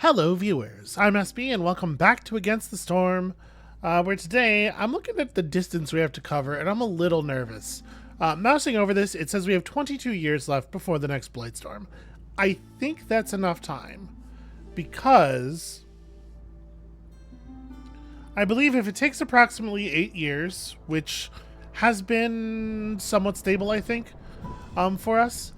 Hello viewers, I'm SB and welcome back to Against the Storm, where today I'm looking at the distance we have to cover and I'm a little nervous. Mousing over this, it says we have 22 years left before the next Blightstorm. I think that's enough time, because I believe if it takes approximately 8 years, which has been somewhat stable I think, for us,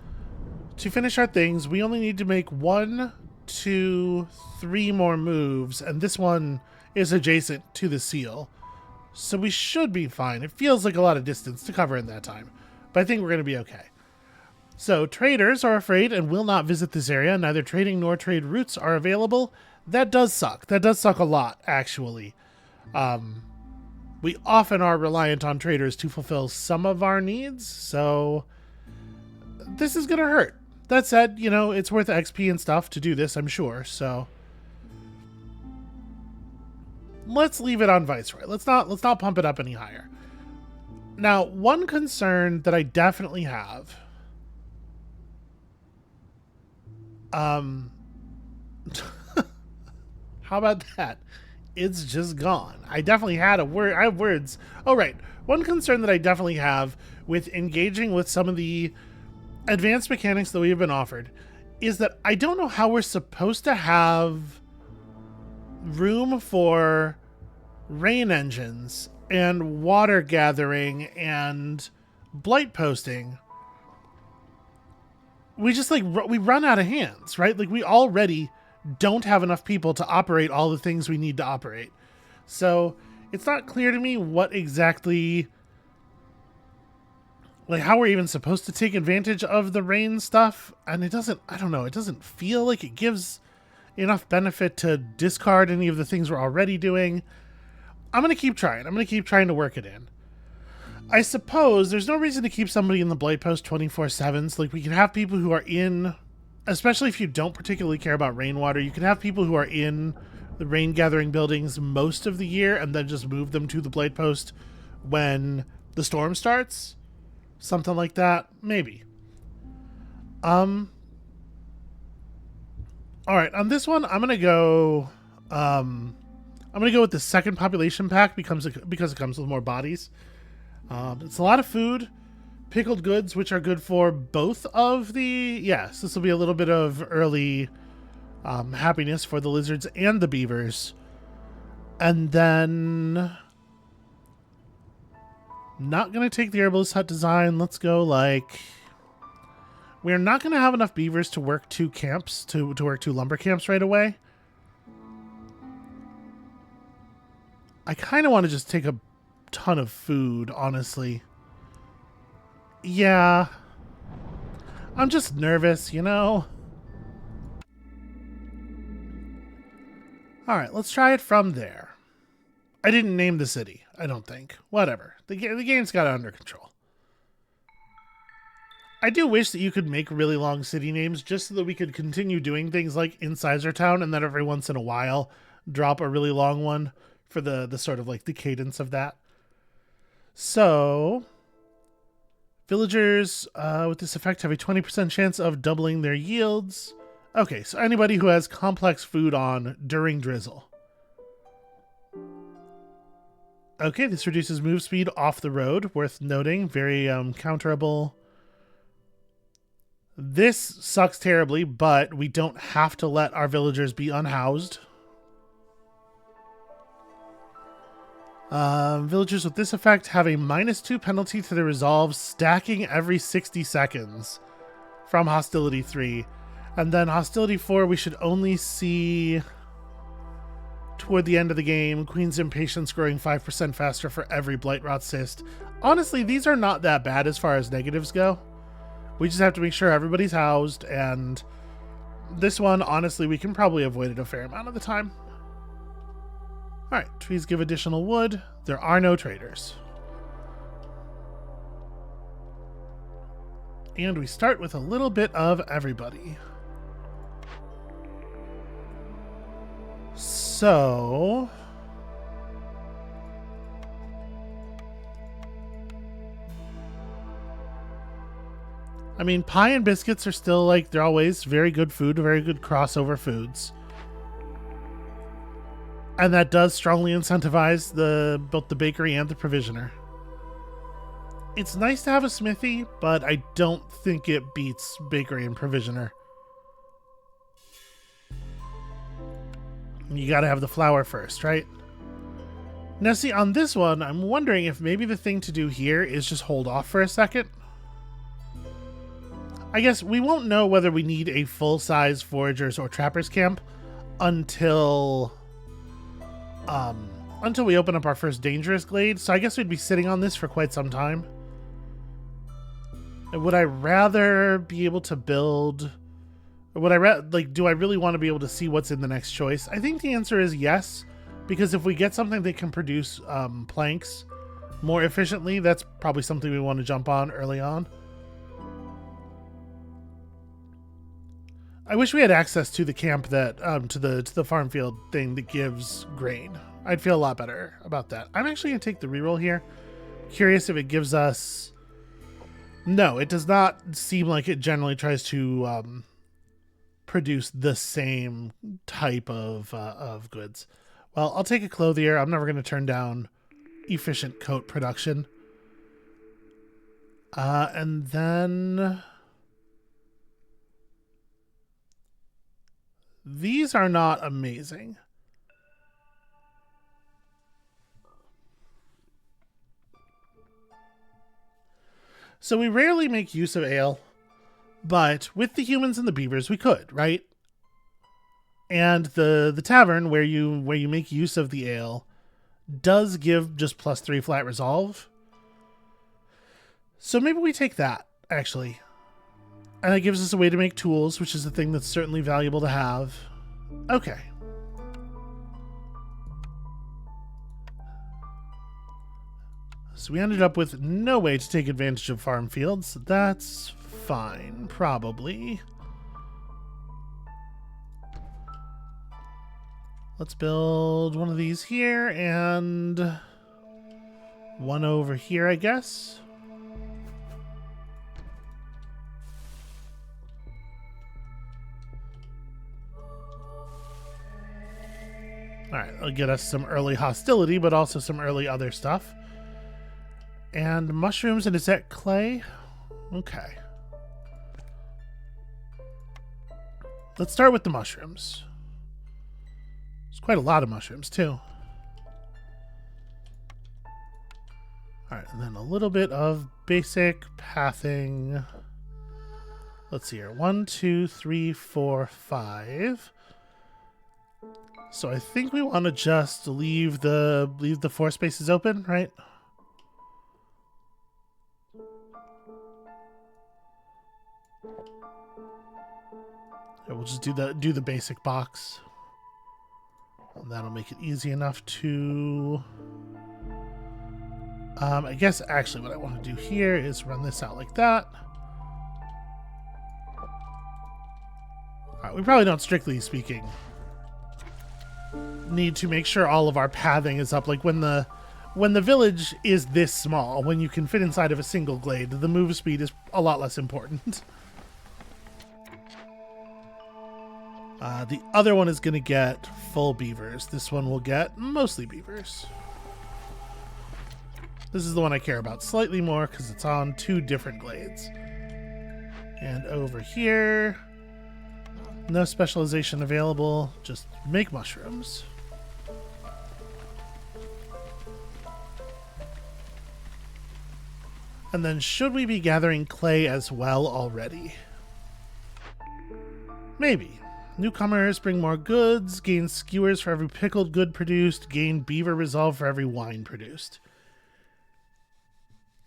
to finish our things, we only need to make 1, 2, 3 more moves, and this one is adjacent to the seal. So we should be fine. It feels like a lot of distance to cover in that time, but I think we're going to be okay. So traders are afraid and will not visit this area. Neither trading nor trade routes are available. That does suck. That does suck a lot, actually. We often are reliant on traders to fulfill some of our needs, so this is going to hurt. That said, you know, it's worth XP and stuff to do this, I'm sure, so let's leave it on Viceroy. Let's not pump it up any higher. Now, one concern that I definitely have, how about that? It's just gone. I definitely had a word. I have words. Oh, right. One concern that I definitely have with engaging with some of the advanced mechanics that we have been offered is that I don't know how we're supposed to have room for rain engines and water gathering and blight posting. We just we run out of hands, right? Like we already don't have enough people to operate all the things we need to operate. So it's not clear to me what exactly, like how we're even supposed to take advantage of the rain stuff. And it doesn't, I don't know, it doesn't feel like it gives enough benefit to discard any of the things we're already doing. I'm going to keep trying. I'm going to keep trying to work it in. I suppose there's no reason to keep somebody in the blight post 24/7. So like we can have people who are in, especially if you don't particularly care about rainwater, you can have people who are in the rain gathering buildings most of the year and then just move them to the blight post when the storm starts. Something like that, maybe. All right, on this one, I'm gonna go with the second population pack because it comes with more bodies. It's a lot of food, pickled goods, which are good for both of the. Yes, this will be a little bit of early happiness for the lizards and the beavers, and then. Not going to take the herbalist hut design. Let's go we're not going to have enough beavers to work 2 camps, to work 2 lumber camps right away. I kind of want to just take a ton of food, honestly. Yeah. I'm just nervous, you know? Alright, let's try it from there. I didn't name the city, I don't think. Whatever. The game's got it under control. I do wish that you could make really long city names just so that we could continue doing things like Incisor Town and then every once in a while drop a really long one for the sort of like the cadence of that. So, villagers with this effect have a 20% chance of doubling their yields. Okay, so anybody who has complex food on during drizzle. Okay, this reduces move speed off the road. Worth noting. Very counterable. This sucks terribly, but we don't have to let our villagers be unhoused. Villagers with this effect have a -2 penalty to their resolve, stacking every 60 seconds from Hostility 3. And then Hostility 4 we should only see toward the end of the game. Queen's Impatience growing 5% faster for every Blight Rot Cyst. Honestly, these are not that bad as far as negatives go. We just have to make sure everybody's housed, and this one, honestly, we can probably avoid it a fair amount of the time. Alright, trees give additional wood. There are no traders. And we start with a little bit of everybody. So, I mean, pie and biscuits are still they're always very good food, very good crossover foods. And that does strongly incentivize both the bakery and the provisioner. It's nice to have a smithy, but I don't think it beats bakery and provisioner. You gotta have the flour first, right? Now see, on this one, I'm wondering if maybe the thing to do here is just hold off for a second. I guess we won't know whether we need a full-size foragers or trappers camp until we open up our first dangerous glade. So I guess we'd be sitting on this for quite some time. Would I rather be able to build... Would I do I really want to be able to see what's in the next choice? I think the answer is yes, because if we get something that can produce planks more efficiently, that's probably something we want to jump on early on. I wish we had access to the camp that to the farm field thing that gives grain. I'd feel a lot better about that. I'm actually gonna take the reroll here. Curious if it gives us... No, it does not seem like it generally tries to produce the same type of goods. Well, I'll take a clothier. I'm never going to turn down efficient coat production. And then... These are not amazing. So we rarely make use of ale, but with the humans and the beavers, we could, right? And the tavern where you make use of the ale does give just +3 flat resolve. So maybe we take that, actually. And that gives us a way to make tools, which is a thing that's certainly valuable to have. Okay. So we ended up with no way to take advantage of farm fields. That's fine, probably. Let's build one of these here and one over here, I guess. Alright, it'll get us some early hostility, but also some early other stuff. And mushrooms, and is that clay? Okay. Let's start with the mushrooms. There's quite a lot of mushrooms, too. Alright, and then a little bit of basic pathing. Let's see here. 1, 2, 3, 4, 5. So I think we want to just leave the 4 spaces open, right? Yeah, we'll just do the basic box. And that'll make it easy enough to... I guess actually what I want to do here is run this out like that. Alright, we probably don't, strictly speaking, need to make sure all of our pathing is up. Like when the village is this small, when you can fit inside of a single glade, the move speed is a lot less important. The other one is going to get full beavers. This one will get mostly beavers. This is the one I care about slightly more because it's on 2 different glades. And over here, no specialization available. Just make mushrooms. And then should we be gathering clay as well already? Maybe. Newcomers bring more goods, gain skewers for every pickled good produced, gain beaver resolve for every wine produced.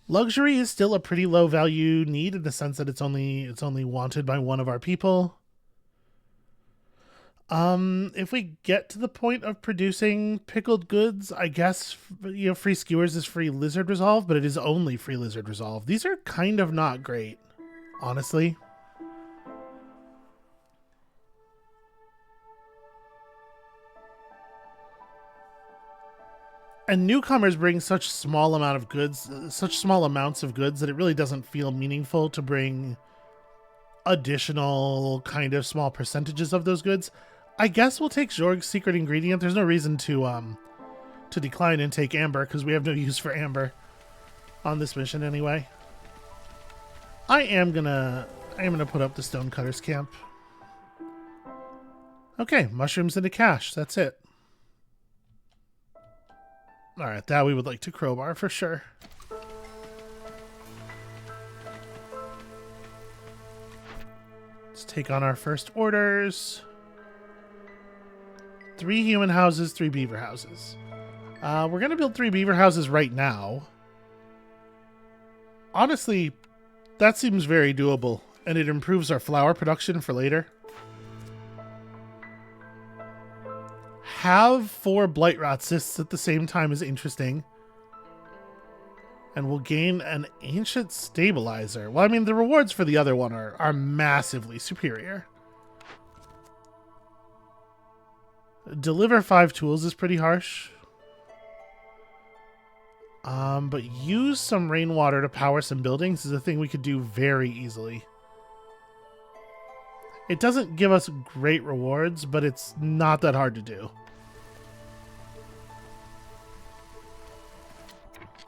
Luxury is still a pretty low value need in the sense that it's only wanted by one of our people. If we get to the point of producing pickled goods, I guess, you know, free skewers is free lizard resolve, but it is only free lizard resolve. These are kind of not great, honestly. And newcomers bring such small amount of goods, such small amounts of goods that it really doesn't feel meaningful to bring additional kind of small percentages of those goods. I guess we'll take Jorg's secret ingredient. There's no reason to decline and take amber, because we have no use for amber on this mission anyway. I am gonna put up the Stonecutter's camp. Okay, mushrooms into cache. That's it. Alright, that we would like to crowbar for sure. Let's take on our first orders. 3 human houses, 3 beaver houses. We're going to build 3 beaver houses right now. Honestly, that seems very doable, and it improves our flour production for later. Have 4 blight rot cysts at the same time is interesting. And we'll gain an ancient stabilizer. Well, I mean, the rewards for the other one are massively superior. Deliver 5 tools is pretty harsh. But use some rainwater to power some buildings is a thing we could do very easily. It doesn't give us great rewards, but it's not that hard to do.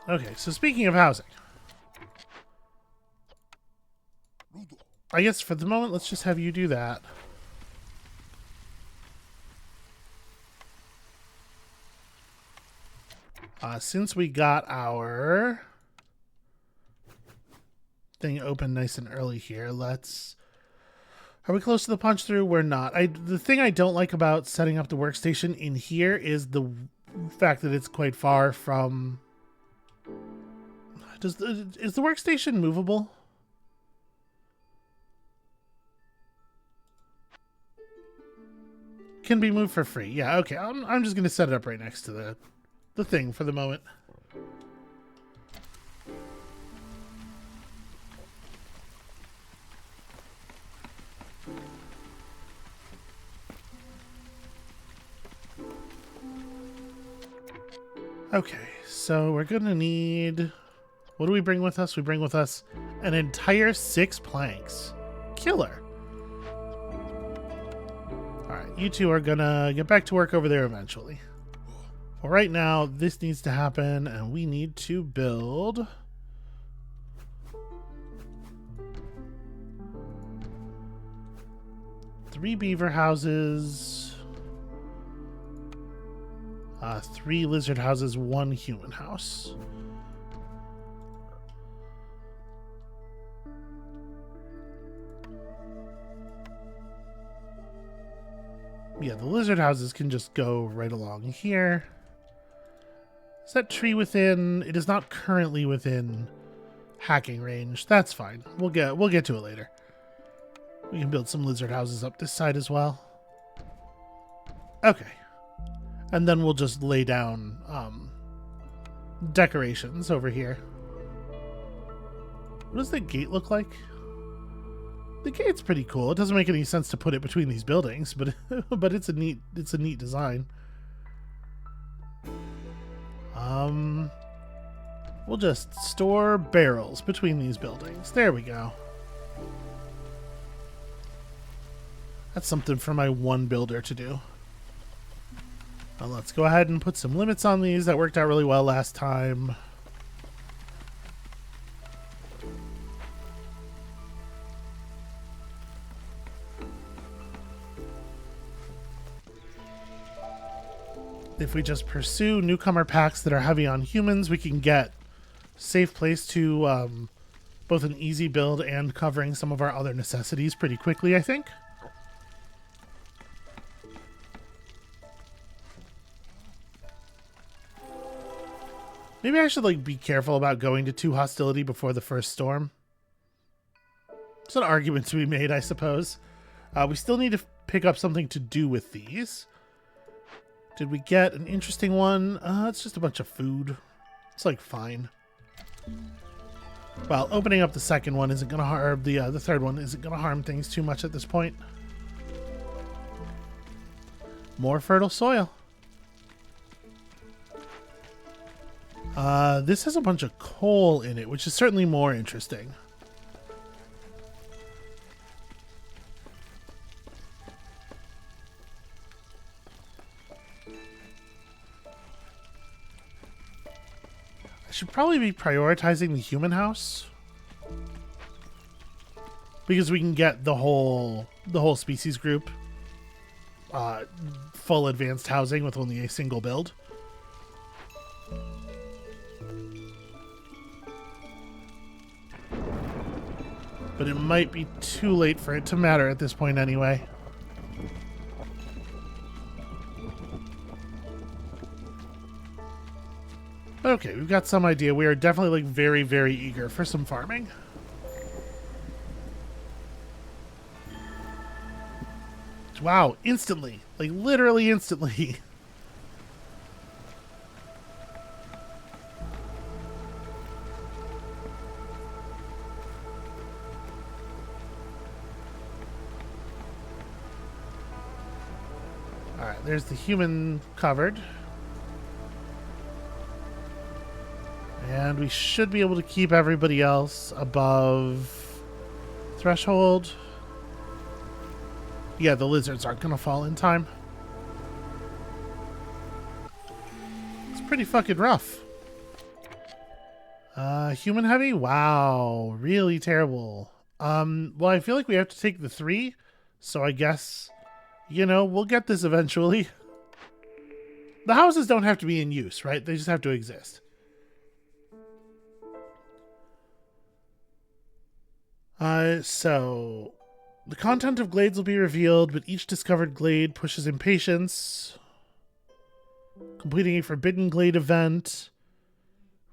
Okay, so speaking of housing, I guess for the moment, let's just have you do that. Since we got our thing open nice and early here, let's... Are we close to the punch through? We're not. The thing I don't like about setting up the workstation in here is the fact that it's quite far from... Is the workstation movable? Can be moved for free. Yeah, okay. I'm just going to set it up right next to the thing for the moment. Okay, so we're going to need... What do we bring with us? We bring with us an entire 6 planks. Killer. Alright, you two are gonna get back to work over there eventually. Well, right now, this needs to happen, and we need to build... three beaver houses, 3 lizard houses, 1 human house. Yeah, the lizard houses can just go right along here. Is that tree within? It is not currently within hacking range. That's fine. We'll get to it later. We can build some lizard houses up this side as well. Okay. And then we'll just lay down decorations over here. What does the gate look like? The gate's pretty cool. It doesn't make any sense to put it between these buildings, but but it's a neat design. We'll just store barrels between these buildings. There we go. That's something for my one builder to do. Now let's go ahead and put some limits on these. That worked out really well last time. If we just pursue newcomer packs that are heavy on humans, we can get safe place to both an easy build and covering some of our other necessities pretty quickly, I think. Maybe I should be careful about going to 2 hostility before the first storm. It's an argument to be made, I suppose. We still need to pick up something to do with these. Did we get an interesting one? It's just a bunch of food. It's fine. Well, opening up the second one isn't going to harm the third one isn't going to harm things too much at this point. More fertile soil. This has a bunch of coal in it, which is certainly more interesting. I should probably be prioritizing the human house. Because we can get the whole species group full advanced housing with only a single build. But it might be too late for it to matter at this point anyway. But okay, we've got some idea. We are definitely like very, very eager for some farming. Wow, instantly. Like literally instantly. Alright, there's the human covered. And we should be able to keep everybody else above threshold. Yeah, the lizards aren't gonna fall in time. It's pretty fucking rough. Human heavy? Wow, really terrible. Well, I feel like we have to take the 3, so I guess, you know, we'll get this eventually. The houses don't have to be in use, right? They just have to exist. So the content of glades will be revealed, but each discovered glade pushes impatience. Completing a forbidden glade event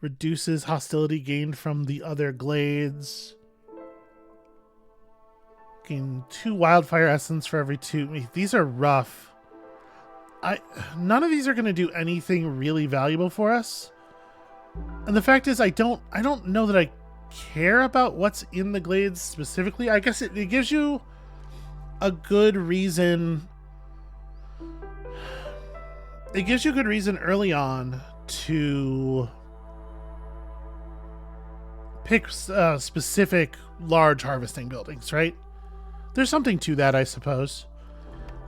reduces hostility gained from the other glades. Gain 2 wildfire essence for every 2. These are rough. None of these are going to do anything really valuable for us. And the fact is, I don't know that I care about what's in the glades specifically. I guess it gives you a good reason. It gives you a good reason early on to pick specific large harvesting buildings, right? There's something to that, I suppose.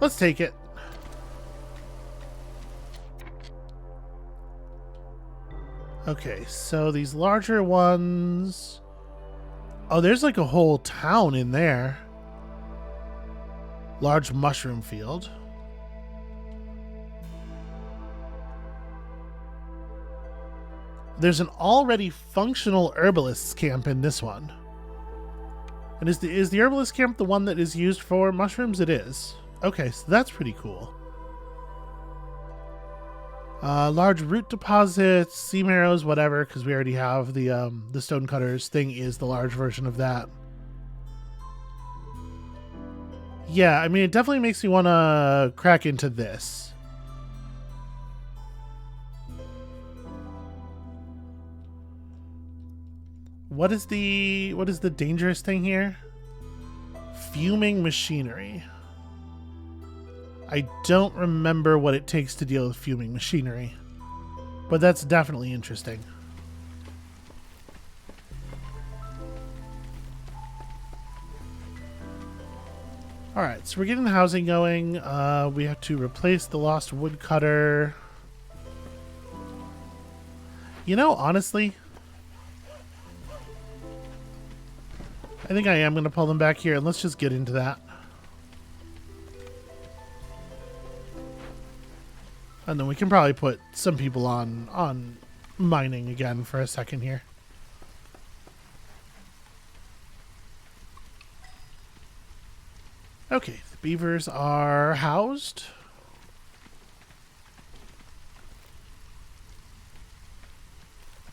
Let's take it. Okay, so these larger ones... Oh, there's like a whole town in there. Large mushroom field. There's an already functional herbalist's camp in this one. And is the herbalist camp the one that is used for mushrooms? It is. Okay, so that's pretty cool. Large root deposits, sea marrows, whatever, because we already have the stonecutters thing is the large version of that. Yeah, I mean, it definitely makes me want to crack into this. What is the dangerous thing here? Fuming machinery. I don't remember what it takes to deal with fuming machinery, but that's definitely interesting. Alright, so we're getting the housing going. We have to replace the lost woodcutter. You know, honestly, I think I am going to pull them back here, and let's just get into that. And then we can probably put some people on mining again for a second here. Okay, the beavers are housed.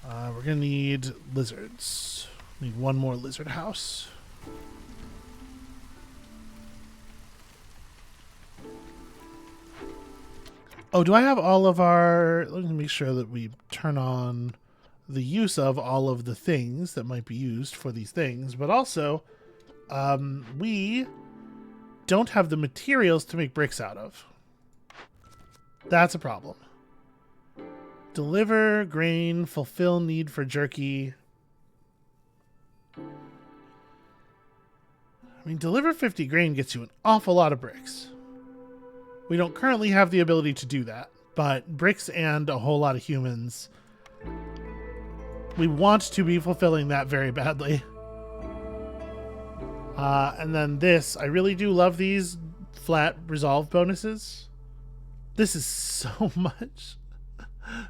We're going to need lizards. Need one more lizard house. Oh, do I have all of our... Let me make sure that we turn on the use of all of the things that might be used for these things. But also, we don't have the materials to make bricks out of. That's a problem. Deliver grain, fulfill need for jerky. I mean, deliver 50 grain gets you an awful lot of bricks. We don't currently have the ability to do that, but bricks and a whole lot of humans. We want to be fulfilling that very badly. And then this, I really do love these flat resolve bonuses. This is so much.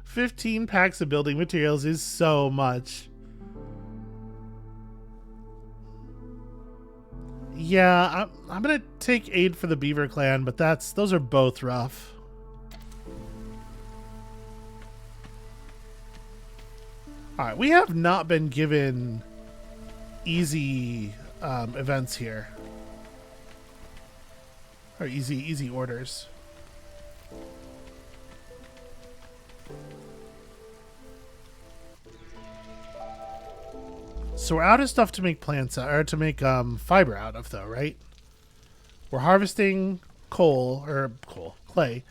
15 packs of building materials is so much. Yeah, I'm gonna take aid for the beaver clan, but those are both rough. Alright, we have not been given easy events here. Or easy orders. So we're out of stuff to make plants or to make fiber out of, though, right? We're harvesting clay,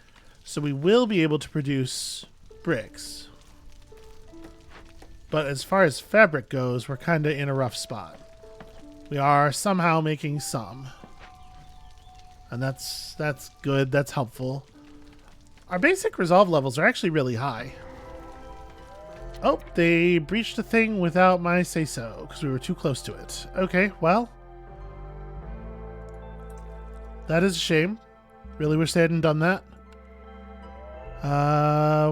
so we will be able to produce bricks. But as far as fabric goes, we're kind of in a rough spot. We are somehow making some, and that's good. That's helpful. Our basic resolve levels are actually really high. Oh, they breached the thing without my say-so, because we were too close to it. Okay, well. That is a shame. Really wish they hadn't done that.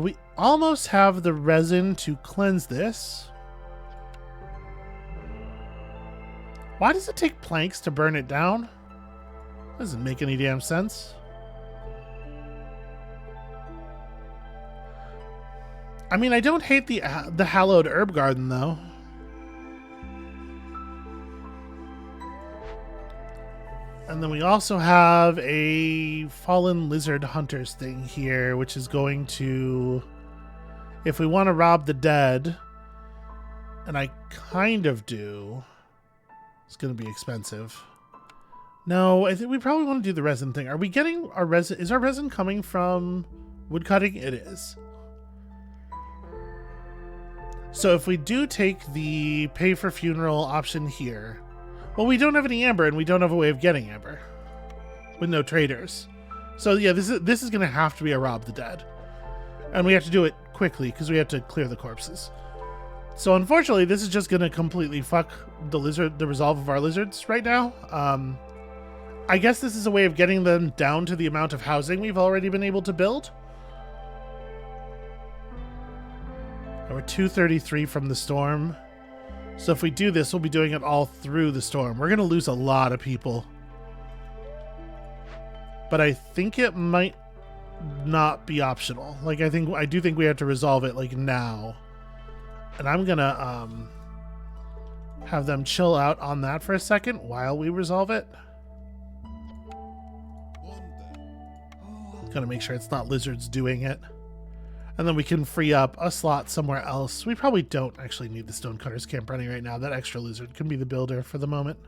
We almost have the resin to cleanse this. Why does it take planks to burn it down? Doesn't make any damn sense. I mean, I don't hate the hallowed herb garden, though. And then we also have a fallen lizard hunters thing here, which is going to... If we want to rob the dead, and I kind of do, it's going to be expensive. No, I think we probably want to do the resin thing. Are we getting our resin? Is our resin coming from woodcutting? It is. So if we do take the pay for funeral option here, well, we don't have any amber and we don't have a way of getting amber with no traders. So yeah, this is going to have to be a rob the dead. And we have to do it quickly because we have to clear the corpses. So unfortunately, this is just going to completely fuck the resolve of our lizards right now. I guess this is a way of getting them down to the amount of housing we've already been able to build. We're 233 from the storm. So if we do this, we'll be doing it all through the storm. We're going to lose a lot of people. But I think it might not be optional. Like, I do think we have to resolve it, like, now. And I'm going to have them chill out on that for a second while we resolve it. Gotta make sure it's not lizards doing it. And then we can free up a slot somewhere else. We probably don't actually need the Stonecutters camp running right now. That extra lizard can be the builder for the moment.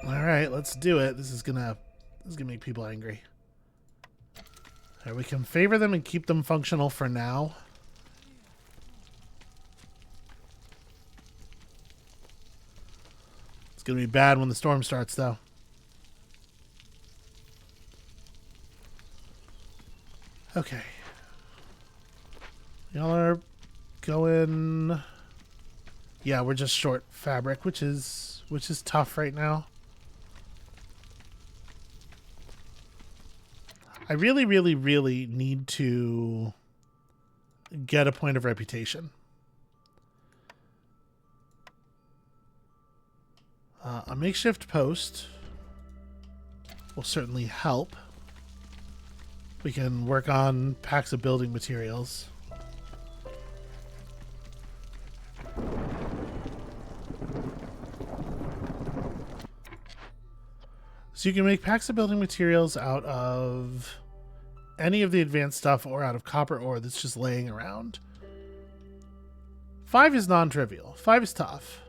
All right, let's do it. This is gonna make people angry. All right, we can favor them and keep them functional for now. It's gonna be bad when the storm starts, though. Okay. Y'all are going... Yeah, we're just short fabric, which is tough right now. I really, really, really need to get a point of reputation. A makeshift post will certainly help. We can work on packs of building materials. So you can make packs of building materials out of any of the advanced stuff or out of copper ore that's just laying around. 5 is non-trivial. 5 is tough.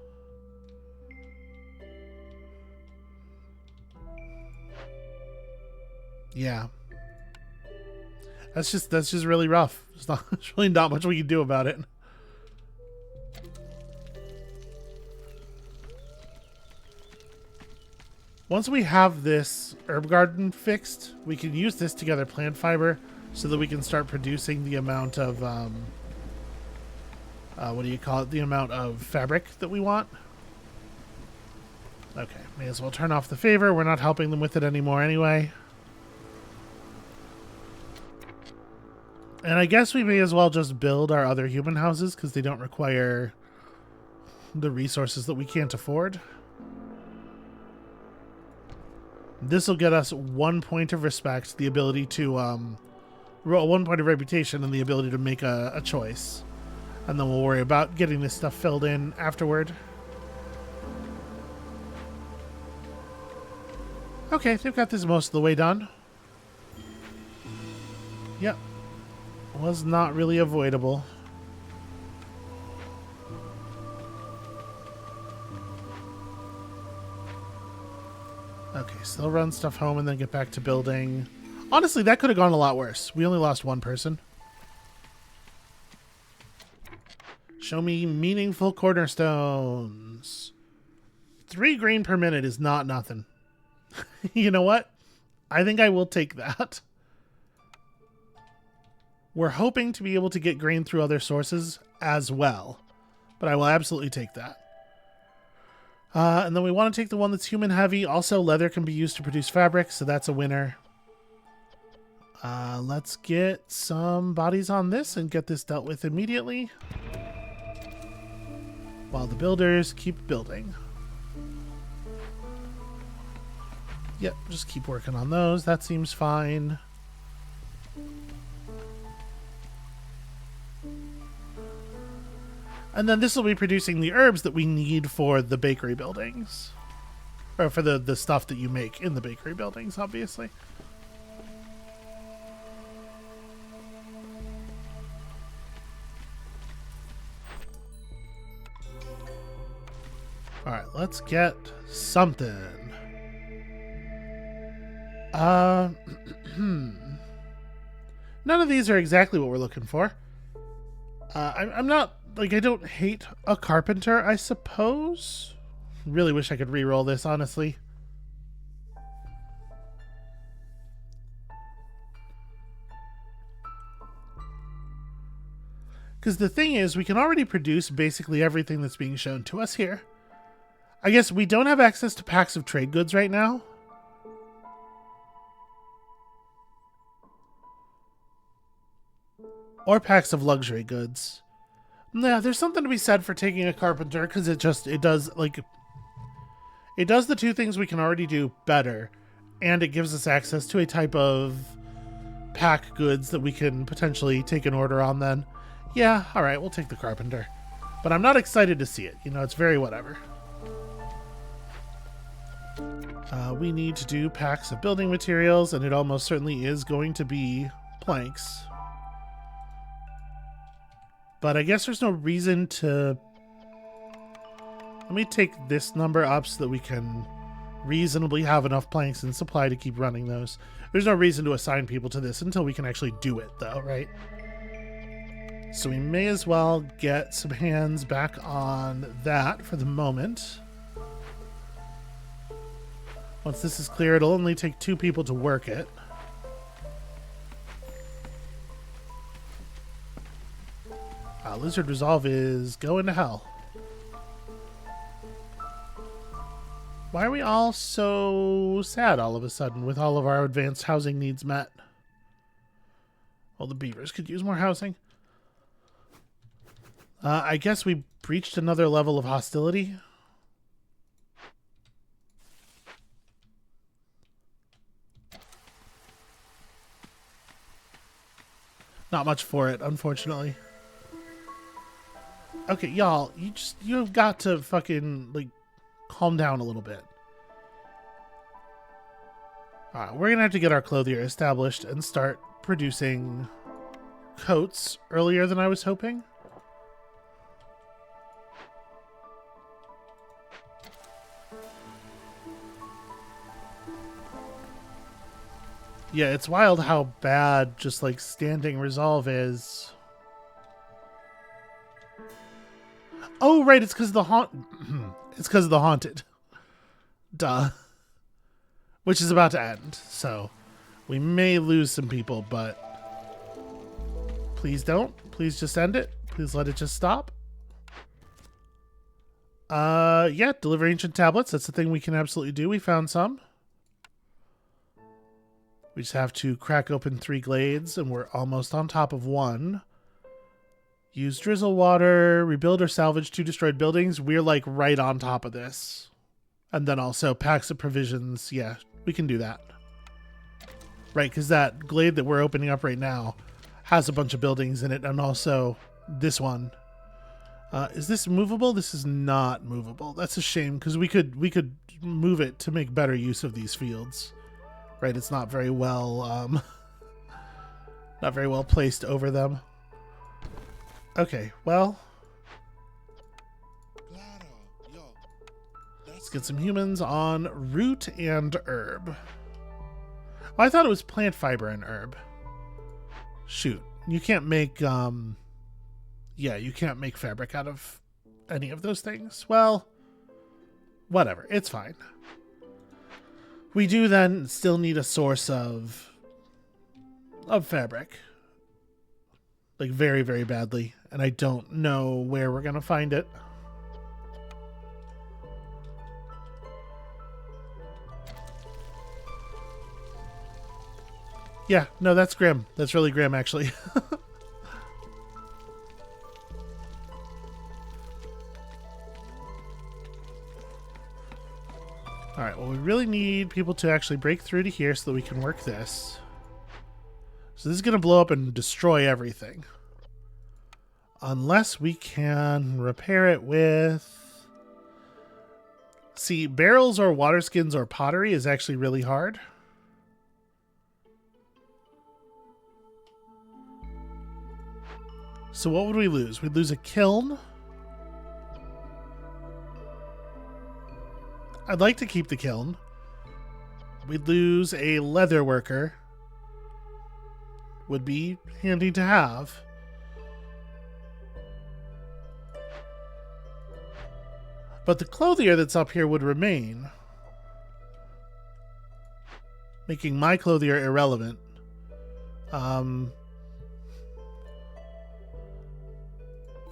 Yeah. That's just really rough. There's really not much we can do about it. Once we have this herb garden fixed, we can use this to gather plant fiber so that we can start producing the amount of, what do you call it? The amount of fabric that we want. Okay, may as well turn off the favor. We're not helping them with it anymore anyway. And I guess we may as well just build our other human houses because they don't require the resources that we can't afford. This will get us 1 point of respect, the ability to, 1 point of reputation, and the ability to make a choice. And then we'll worry about getting this stuff filled in afterward. Okay, they've got this most of the way done. Yep. Was not really avoidable. Okay, so they'll run stuff home and then get back to building. Honestly, that could have gone a lot worse. We only lost one person. Show me meaningful cornerstones. 3 green per minute is not nothing. You know what? I think I will take that. We're hoping to be able to get grain through other sources as well. But I will absolutely take that. And then we want to take the one that's human heavy. Also, leather can be used to produce fabric, so that's a winner. Let's get some bodies on this and get this dealt with immediately. While the builders keep building. Yep, just keep working on those. That seems fine. And then this will be producing the herbs that we need for the bakery buildings. Or for the stuff that you make in the bakery buildings, obviously. Alright, let's get something. None of these are exactly what we're looking for. I'm not... Like, I don't hate a carpenter, I suppose. Really wish I could re-roll this, honestly. Because the thing is, we can already produce basically everything that's being shown to us here. I guess we don't have access to packs of trade goods right now. Or packs of luxury goods. Yeah, there's something to be said for taking a carpenter because it does the two things we can already do better, and it gives us access to a type of pack goods that we can potentially take an order on then. Yeah, alright, we'll take the carpenter. But I'm not excited to see it. You know, it's very whatever. We need to do packs of building materials, and it almost certainly is going to be planks. But I guess there's no reason to... Let me take this number up so that we can reasonably have enough planks in supply to keep running those. There's no reason to assign people to this until we can actually do it, though, right? So we may as well get some hands back on that for the moment. Once this is clear, it'll only take 2 people to work it. Lizard Resolve is going to hell. Why are we all so sad all of a sudden with all of our advanced housing needs met? Well, the beavers could use more housing. I guess we breached another level of hostility. Not much for it, unfortunately. Okay, y'all, you've got to fucking, like, calm down a little bit. Alright, we're gonna have to get our clothier established and start producing coats earlier than I was hoping. Yeah, it's wild how bad just, like, standing resolve is. Oh, right, it's because of the it's because of the haunted. Duh. which is about to end. So we may lose some people, but please don't. Please just end it. Please let it just stop. Yeah, deliver ancient tablets. That's the thing we can absolutely do. We found some. We just have to crack open 3 glades, and we're almost on top of 1. Use drizzle water, rebuild or salvage 2 destroyed buildings. We're like right on top of this. And then also packs of provisions. Yeah, we can do that. Right, because that glade that we're opening up right now has a bunch of buildings in it, and also this one. Is this movable? This is not movable. That's a shame, because we could move it to make better use of these fields. Right, it's not very well not very well placed over them. Okay, well, let's get some humans on root and herb. Oh, I thought it was plant fiber and herb. Shoot, you can't make yeah, you can't make fabric out of any of those things. Well, whatever, it's fine. We do then still need a source of fabric. Like very, very badly. And I don't know where we're going to find it. Yeah, no, that's grim. That's really grim, actually. Alright, well, we really need people to actually break through to here so that we can work this. So this is going to blow up and destroy everything. Unless we can repair it with... See, barrels or water skins or pottery is actually really hard. So what would we lose? We'd lose a kiln. I'd like to keep the kiln. We'd lose a leather worker. Would be handy to have. But the clothier that's up here would remain, making my clothier irrelevant. If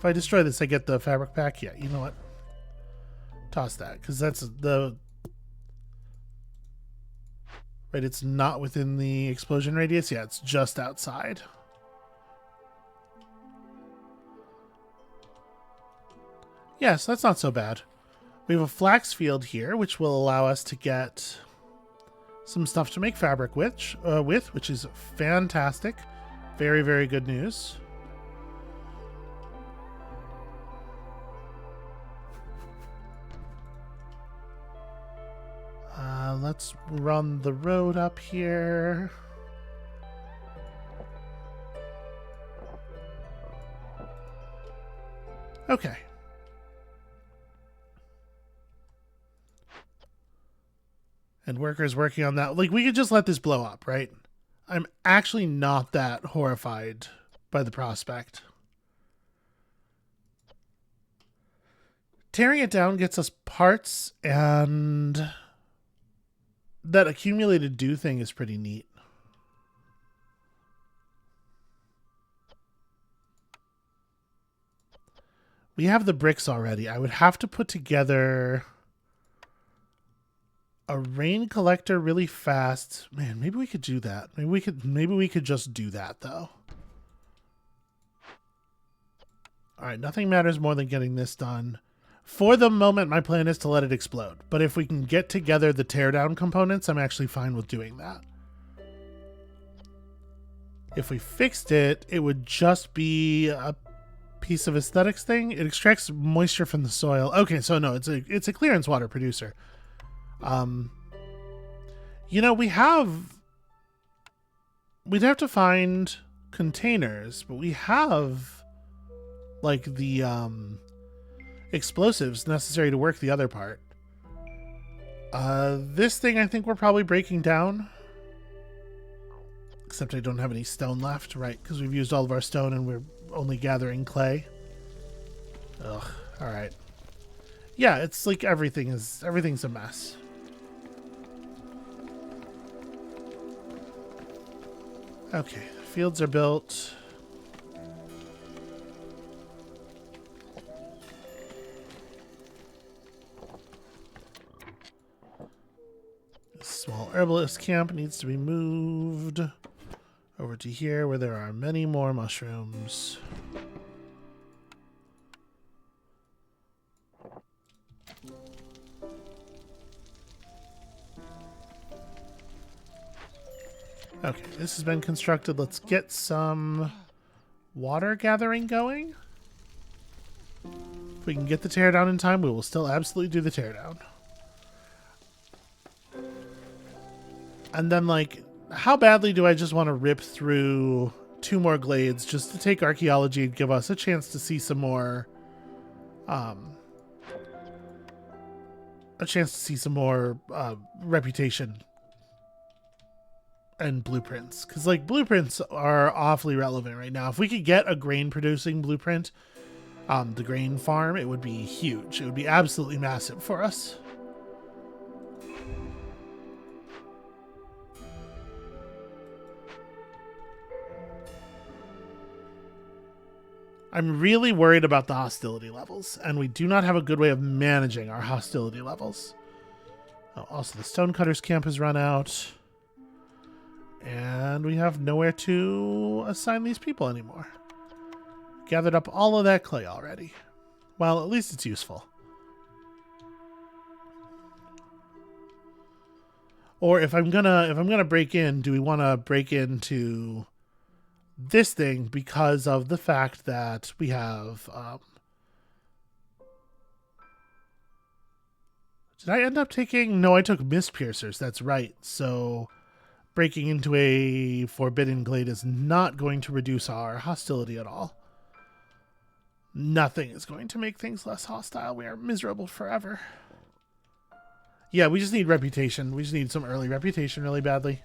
I destroy this, I get the fabric pack. Yeah, you know what? Toss that, because that's the... Right, it's not within the explosion radius. Yeah, it's just outside. Yes, that's not so bad. We have a flax field here, which will allow us to get some stuff to make fabric which is fantastic. Very, very good news. Let's run the road up here. Okay. And workers working on that. Like, we could just let this blow up, right? I'm actually not that horrified by the prospect. Tearing it down gets us parts, and that accumulated dew thing is pretty neat. We have the bricks already. I would have to put together a rain collector really fast. Man, maybe we could do that. Maybe we could just do that though. All right, nothing matters more than getting this done. For the moment, my plan is to let it explode. But if we can get together the teardown components, I'm actually fine with doing that. If we fixed it, it would just be a piece of aesthetics thing. It extracts moisture from the soil. Okay, so no, it's a clearance water producer. You know, we'd have to find containers, but we have like the explosives necessary to work the other part. This thing I think we're probably breaking down. Except I don't have any stone left, right? Because we've used all of our stone and we're only gathering clay. Ugh, alright. Yeah, it's like everything's a mess. Okay, fields are built. This small herbalist camp needs to be moved over to here where there are many more mushrooms. Okay, this has been constructed. Let's get some water gathering going. If we can get the teardown in time, we will still absolutely do the teardown. And then, like, how badly do I just want to rip through 2 more glades just to take archaeology and give us a chance to see some more, reputation and blueprints, because like blueprints are awfully relevant right now. If we could get a grain producing blueprint, the grain farm, it would be huge. It would be absolutely massive for us. I'm really worried about the hostility levels, and we do not have a good way of managing our hostility levels. Oh, also, the Stonecutter's camp has run out. And we have nowhere to assign these people anymore. Gathered up all of that clay already. Well, at least it's useful. Or if I'm gonna break in, do we want to break into this thing because of the fact that we have did I end up taking? No, I took mist piercers. That's right. So breaking into a forbidden glade is not going to reduce our hostility at all. Nothing is going to make things less hostile. We are miserable forever. Yeah, we just need reputation. We just need some early reputation really badly.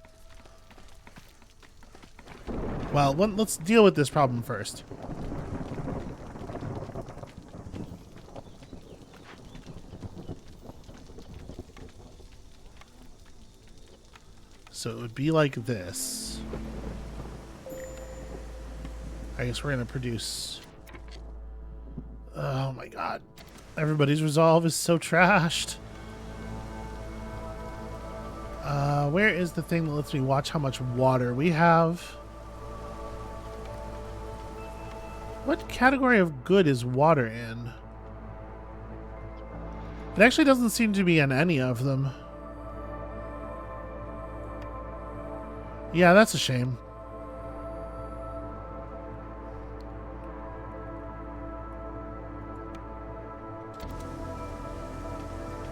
Well, let's deal with this problem first. So it would be like this. I guess we're going to produce... Oh my god. Everybody's resolve is so trashed. Where is the thing that lets me watch how much water we have? What category of good is water in? It actually doesn't seem to be in any of them. Yeah, that's a shame.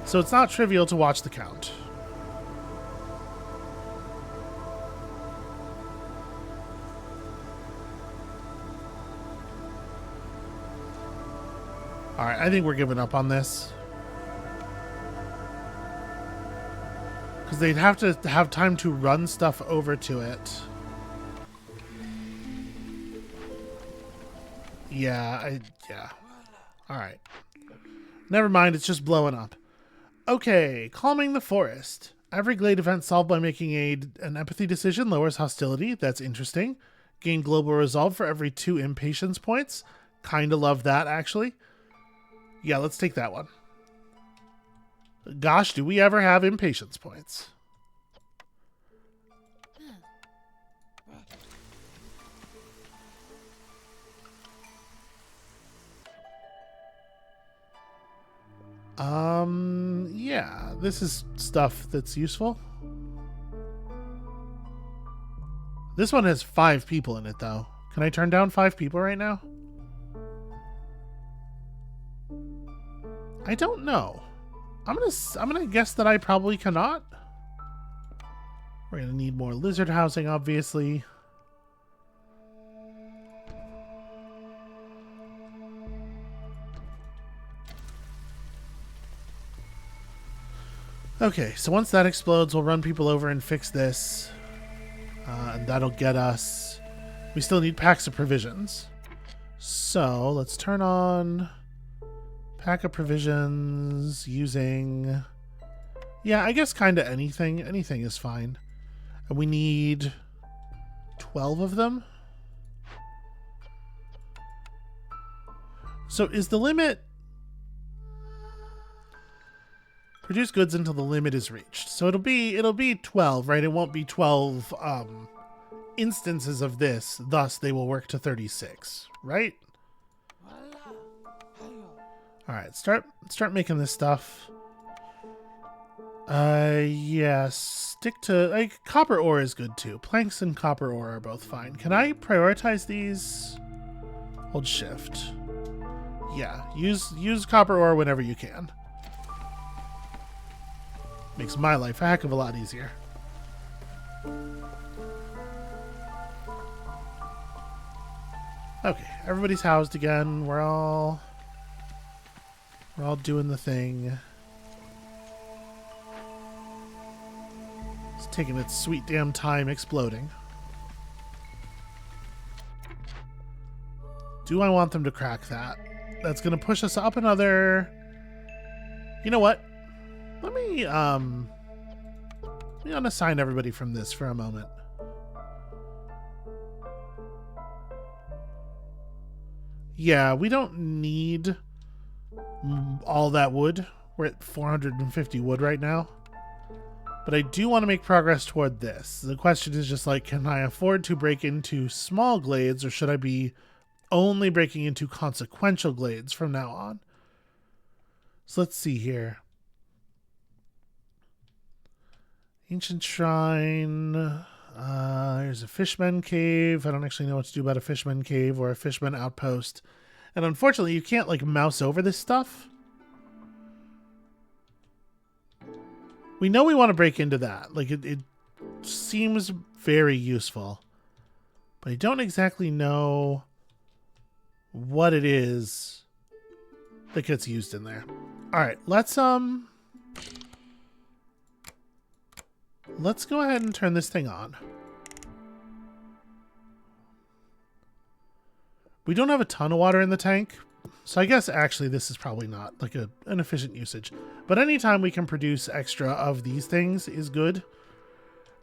So it's not trivial to watch the count. Alright, I think we're giving up on this. Because they'd have to have time to run stuff over to it. Yeah. Alright. Never mind, it's just blowing up. Okay, calming the forest. Every glade event solved by making an empathy decision lowers hostility. That's interesting. Gain global resolve for every 2 impatience points. Kinda love that, actually. Yeah, let's take that one. Gosh, do we ever have impatience points? Yeah, this is stuff that's useful. This one has 5 people in it, though. Can I turn down 5 people right now? I don't know. I'm gonna guess that I probably cannot. We're gonna need more lizard housing, obviously. Okay, so once that explodes, we'll run people over and fix this. And that'll get us... We still need packs of provisions. So, let's turn on... Pack of provisions using... Yeah, I guess kind of anything. Anything is fine. And we need 12 of them. So is the limit... Produce goods until the limit is reached. So it'll be 12, right? It won't be 12 instances of this. Thus, they will work to 36, right? All right, start making this stuff. Yeah, stick to like copper ore is good too. Planks and copper ore are both fine. Can I prioritize these? Hold shift. Yeah, use copper ore whenever you can. Makes my life a heck of a lot easier. Okay, everybody's housed again. We're all doing the thing. It's taking its sweet damn time exploding. Do I want them to crack that? That's gonna push us up another... You know what? Let me unassign everybody from this for a moment. Yeah, we don't need all that wood. We're at 450 wood right now. But I do want to make progress toward this. The question is just like, can I afford to break into small glades, or should I be only breaking into consequential glades from now on? So let's see here. Ancient Shrine. There's a Fishman Cave. I don't actually know what to do about a Fishman Cave or a Fishman Outpost. And unfortunately, you can't, like, mouse over this stuff. We know we want to break into that. Like, it seems very useful. But I don't exactly know what it is that gets used in there. Alright, let's go ahead and turn this thing on. We don't have a ton of water in the tank, so I guess actually this is probably not like an efficient usage. But anytime we can produce extra of these things is good.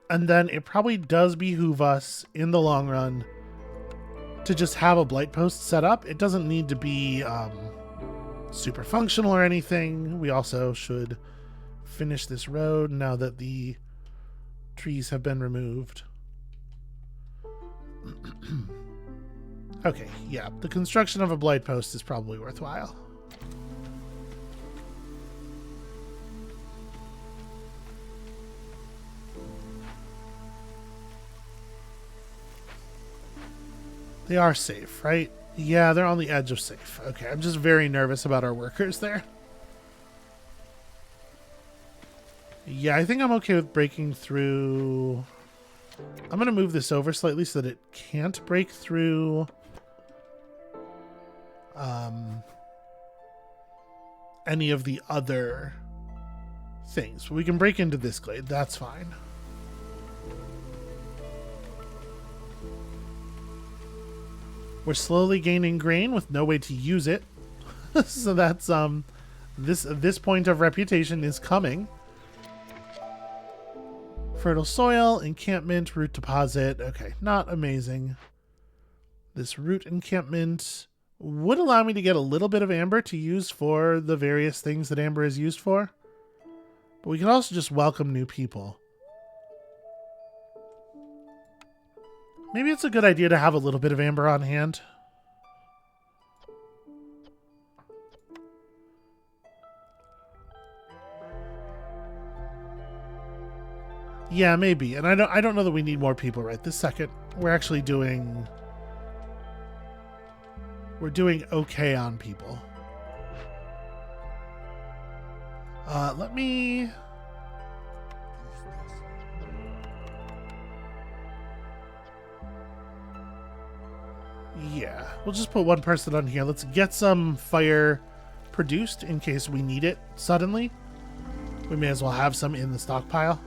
And then it probably does behoove us in the long run to just have a blight post set up. It doesn't need to be super functional or anything. We also should finish this road now that the trees have been removed. Okay, yeah, the construction of a blight post is probably worthwhile. They are safe, right? Yeah, they're on the edge of safe. Okay, I'm just very nervous about our workers there. Yeah, I think I'm okay with breaking through... I'm going to move this over slightly so that it can't break through any of the other things. We can break into this glade. That's fine. We're slowly gaining grain with no way to use it. So that's this point of reputation is coming. Fertile soil, encampment, root deposit. Okay, not amazing. This root encampment would allow me to get a little bit of amber to use for the various things that amber is used for. But we can also just welcome new people. Maybe it's a good idea to have a little bit of amber on hand. Yeah, maybe. And I don't know that we need more people right this second. We're actually doing... We're doing okay on people. Let me... Yeah, we'll just put one person on here. Let's get some fire produced in case we need it suddenly. We may as well have some in the stockpile.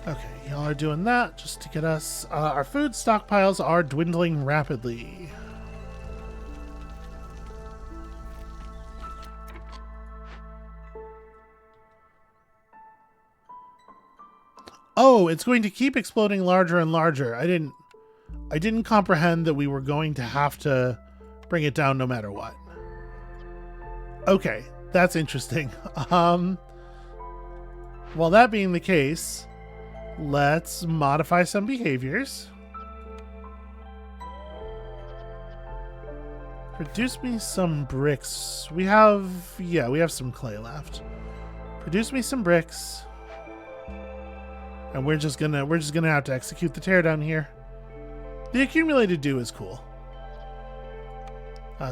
Okay, y'all are doing that just to get us... our food stockpiles are dwindling rapidly. Oh, it's going to keep exploding larger and larger. I didn't comprehend that we were going to have to bring it down no matter what. Okay, that's interesting. Well, that being the case, let's modify some behaviors. Produce me some bricks. We have some clay left. Produce me some bricks. And we're just gonna have to execute the teardown here. The accumulated dew is cool.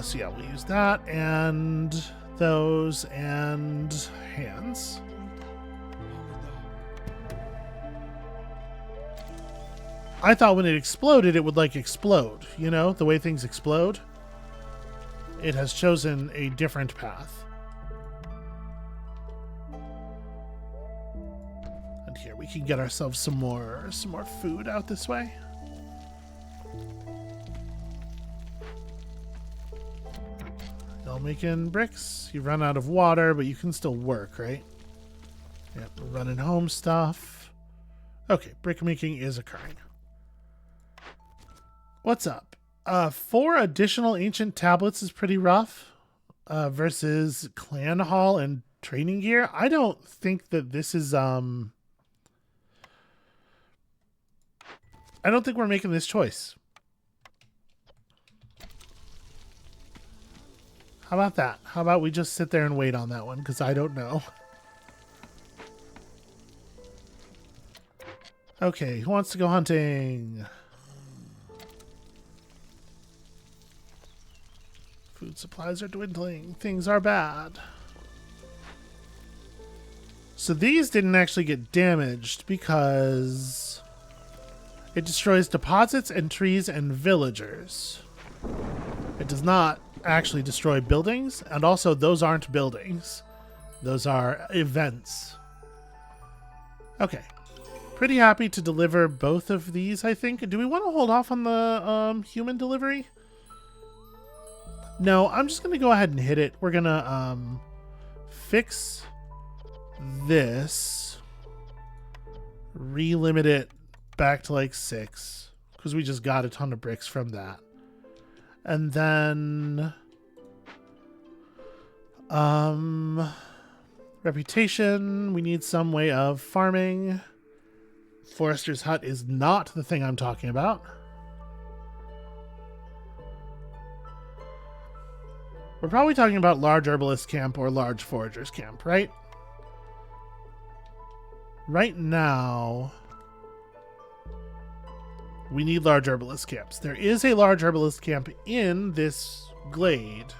So yeah, we'll use that and those and hands. I thought when it exploded, it would like explode. You know, the way things explode. It has chosen a different path. And here we can get ourselves some more food out this way. Y'all making bricks. You run out of water, but you can still work, right? Yep, running home stuff. Okay, brick making is occurring. What's up? 4 additional ancient tablets is pretty rough versus clan hall and training gear. I don't think that this is I don't think we're making this choice. How about that? How about we just sit there and wait on that one, because I don't know. Okay, who wants to go hunting? Food supplies are dwindling. Things are bad. So these didn't actually get damaged because it destroys deposits and trees and villagers. It does not actually destroy buildings, and also those aren't buildings. Those are events. Okay. Pretty happy to deliver both of these, I think. Do we want to hold off on the human delivery? No, I'm just going to go ahead and hit it. We're going to fix this. Relimit it back to like 6. Because we just got a ton of bricks from that. And then... reputation. We need some way of farming. Forester's hut is not the thing I'm talking about. We're probably talking about large herbalist camp or large foragers camp, right? Right now, we need large herbalist camps. There is a large herbalist camp in this glade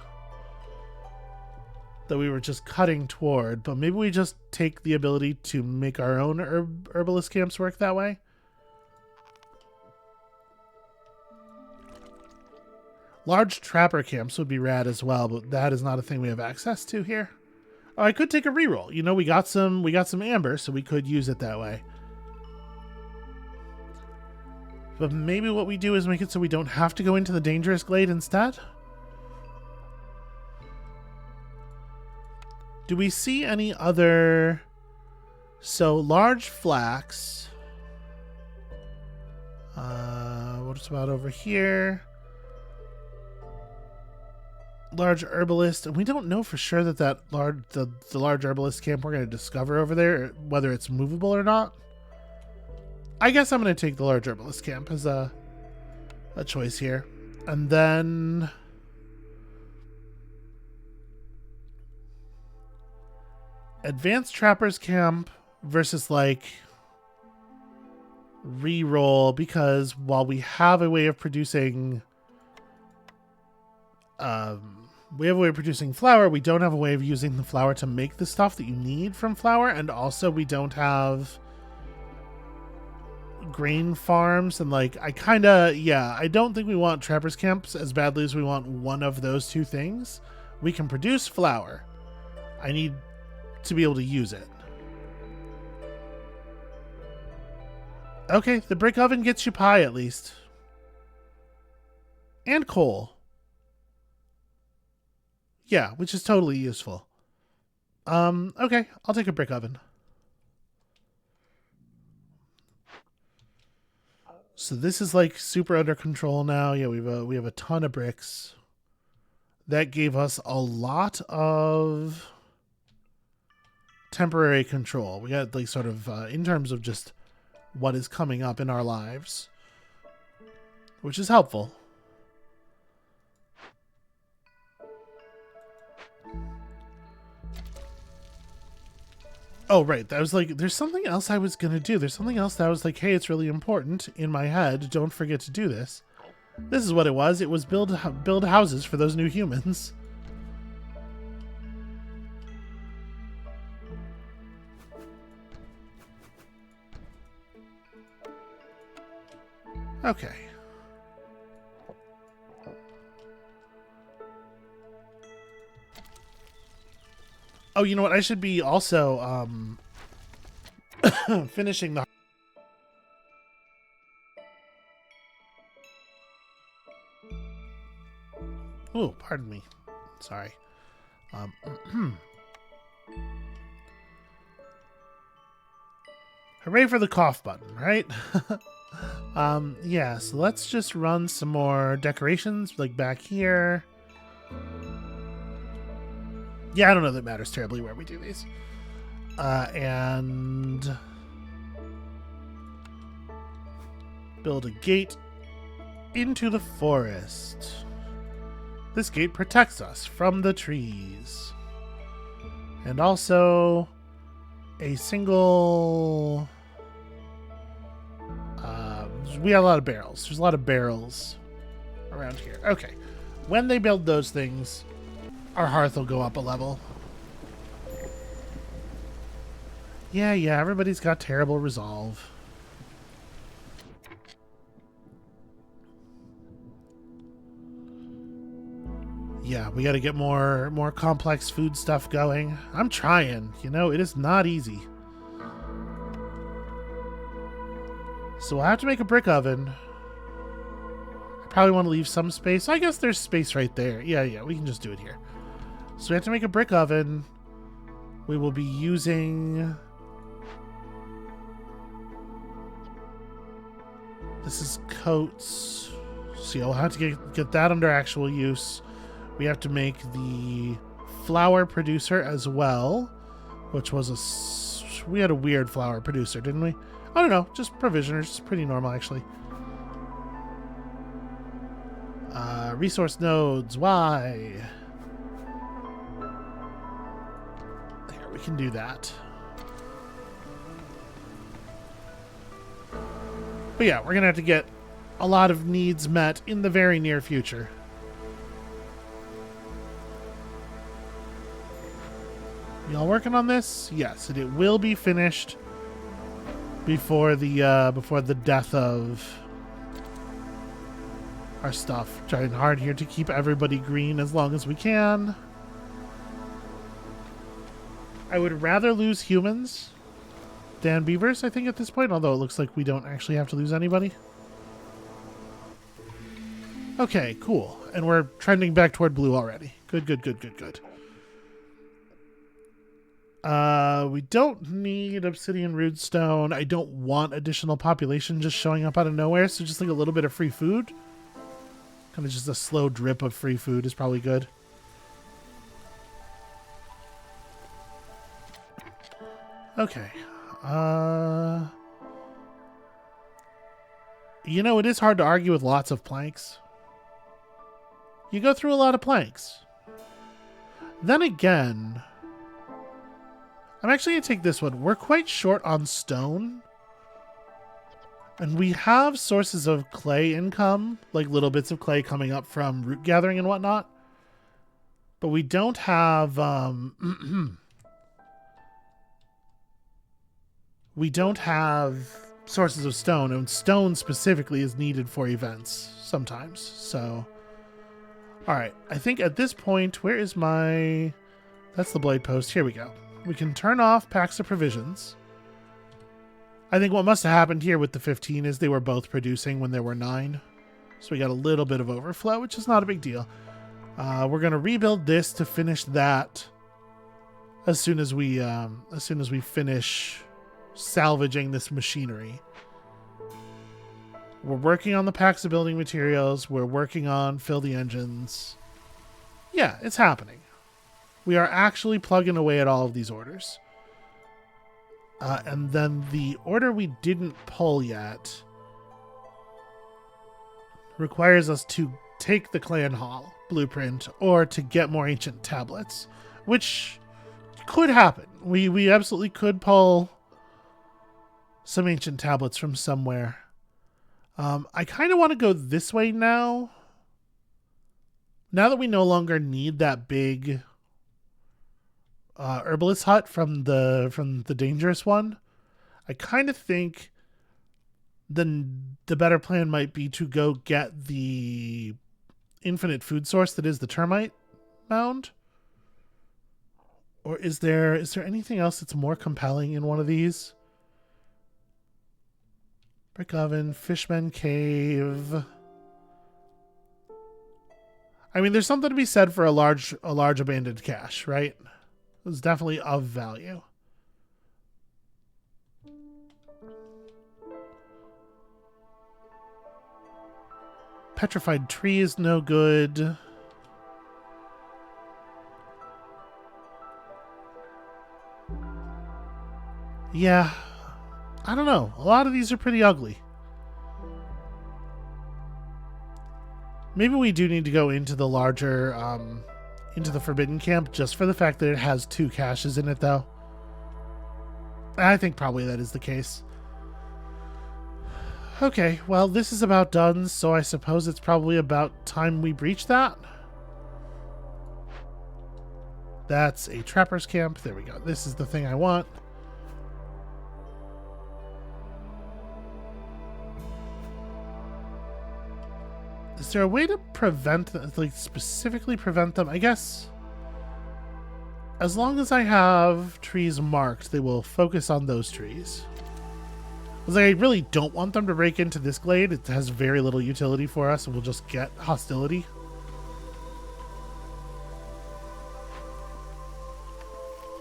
that we were just cutting toward, but maybe we just take the ability to make our own herbalist camps work that way. Large trapper camps would be rad as well, but that is not a thing we have access to here. Oh, I could take a reroll. You know, we got some amber, so we could use it that way. But maybe what we do is make it so we don't have to go into the dangerous glade instead. Do we see any other... So, large flax. What's about over here? Large herbalist. And we don't know for sure that the large herbalist camp we're going to discover over there, whether it's movable or not. I guess I'm going to take the large herbalist camp as a choice here. And then... Advanced Trappers Camp versus like reroll, because while we have a way of producing flour, we don't have a way of using the flour to make the stuff that you need from flour, and also we don't have grain farms, and like I don't think we want Trappers Camps as badly as we want one of those two things. We can produce flour. I need to be able to use it. Okay, the brick oven gets you pie at least. And coal. Yeah, which is totally useful. Okay, I'll take a brick oven. So this is like super under control now. Yeah, we have a ton of bricks. That gave us a lot of temporary control. We got like sort of in terms of just what is coming up in our lives, which is helpful. Oh, right. That was like, there's something else I was going to do. There's something else that I was like, hey, it's really important in my head. Don't forget to do this. This is what it was. It was build houses for those new humans. Okay. Oh, you know what? I should be also finishing the... Oh, pardon me. Sorry. Hooray for the cough button, right? Yeah, so let's just run some more decorations, like back here. Yeah, I don't know that it matters terribly where we do these. And build a gate into the forest. This gate protects us from the trees. And also a single... we have a lot of barrels. There's a lot of barrels around here. Okay. When they build those things, our hearth will go up a level. Yeah, everybody's got terrible resolve. Yeah, we got to get more complex food stuff going. I'm trying. You know, it is not easy. So we'll have to make a brick oven. I probably want to leave some space. I guess there's space right there. Yeah, we can just do it here. So we have to make a brick oven. We will be using... This is coats. So yeah, we'll have to get that under actual use. We have to make the flour producer as well, which was we had a weird flour producer, didn't we? I don't know, just provisioners. It's pretty normal, actually. Resource nodes, why? There, we can do that. But yeah, we're going to have to get a lot of needs met in the very near future. Y'all working on this? Yes, and it will be finished before the death of our stuff. Trying hard here to keep everybody green as long as we can. I would rather lose humans than beavers, I think, at this point, although it looks like we don't actually have to lose anybody. Okay, cool. And we're trending back toward blue already. Good. We don't need obsidian rootstone. I don't want additional population just showing up out of nowhere, so just like a little bit of free food. Kind of just a slow drip of free food is probably good. Okay. You know, it is hard to argue with lots of planks. You go through a lot of planks. Then again, I'm actually going to take this one. We're quite short on stone. And we have sources of clay income, like little bits of clay coming up from root gathering and whatnot. But we don't have... we don't have sources of stone, and stone specifically is needed for events sometimes. So, all right. I think at this point, where is my... That's the blade post. Here we go. We can turn off packs of provisions. I think what must have happened here with the 15 is they were both producing when there were 9. So we got a little bit of overflow, which is not a big deal. We're going to rebuild this to finish that as soon as we finish salvaging this machinery. We're working on the packs of building materials. We're working on fill the engines. Yeah, it's happening. We are actually plugging away at all of these orders. And then the order we didn't pull yet requires us to take the clan hall blueprint or to get more ancient tablets, which could happen. We absolutely could pull some ancient tablets from somewhere. I kind of want to go this way now. Now that we no longer need that big herbalist hut from the dangerous one, I kind of think the better plan might be to go get the infinite food source that is the termite mound. Or is there anything else that's more compelling in one of these? Brick oven, fishman cave. I mean, there's something to be said for a large abandoned cache, right? It's definitely of value. Petrified tree is no good. Yeah, I don't know. A lot of these are pretty ugly. Maybe we do need to go into the larger, into the Forbidden Camp just for the fact that it has 2 caches in it, though. I think probably that is the case. Okay, well, this is about done, so I suppose it's probably about time we breach that. That's a trapper's camp. There we go. This is the thing I want. Is there a way to prevent them, like specifically prevent them? I guess as long as I have trees marked, they will focus on those trees. Because I really don't want them to break into this glade. It has very little utility for us, and we'll just get hostility.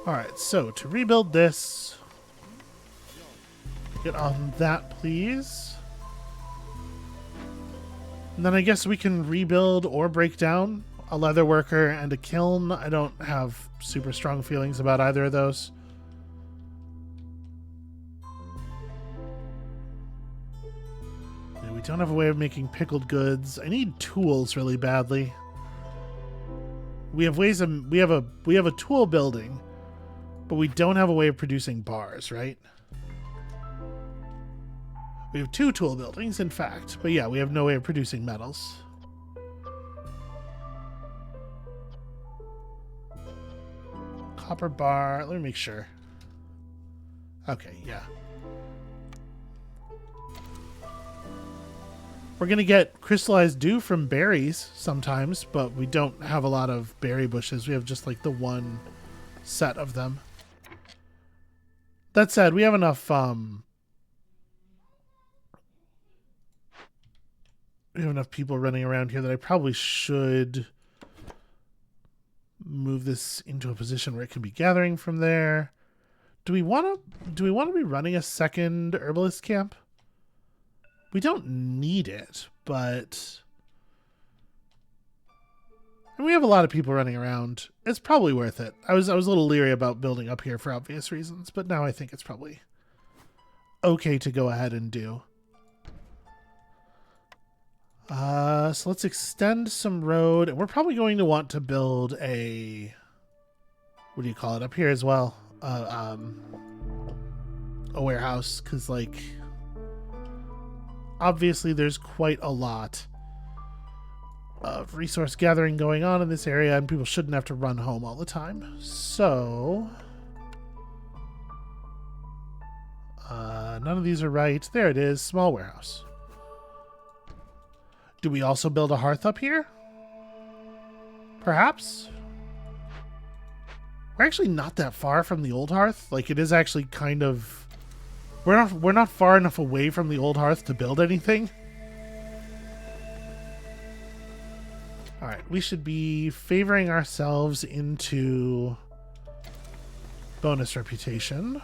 Alright, so to rebuild this, get on that, please. And then I guess we can rebuild or break down a leather worker and a kiln. I don't have super strong feelings about either of those. Yeah, we don't have a way of making pickled goods. I need tools really badly. We have ways of we have a tool building, but we don't have a way of producing bars, right? We have 2 tool buildings, in fact. But yeah, we have no way of producing metals. Copper bar. Let me make sure. Okay, yeah. We're going to get crystallized dew from berries sometimes, but we don't have a lot of berry bushes. We have just like the 1 set of them. That said, we have enough... we have enough people running around here that I probably should move this into a position where it can be gathering from there. Do we want to be running a second herbalist camp? We don't need it, but and we have a lot of people running around. It's probably worth it. I was a little leery about building up here for obvious reasons, but now I think it's probably okay to go ahead and do. So let's extend some road. And we're probably going to want to build a... what do you call it? Up here as well. A warehouse. Because, like... obviously, there's quite a lot of resource gathering going on in this area. And people shouldn't have to run home all the time. So... none of these are right. There it is. Small warehouse. Do we also build a hearth up here? Perhaps? We're actually not that far from the old hearth. Like, it is actually kind of... We're not far enough away from the old hearth to build anything. Alright, we should be favoring ourselves into bonus reputation.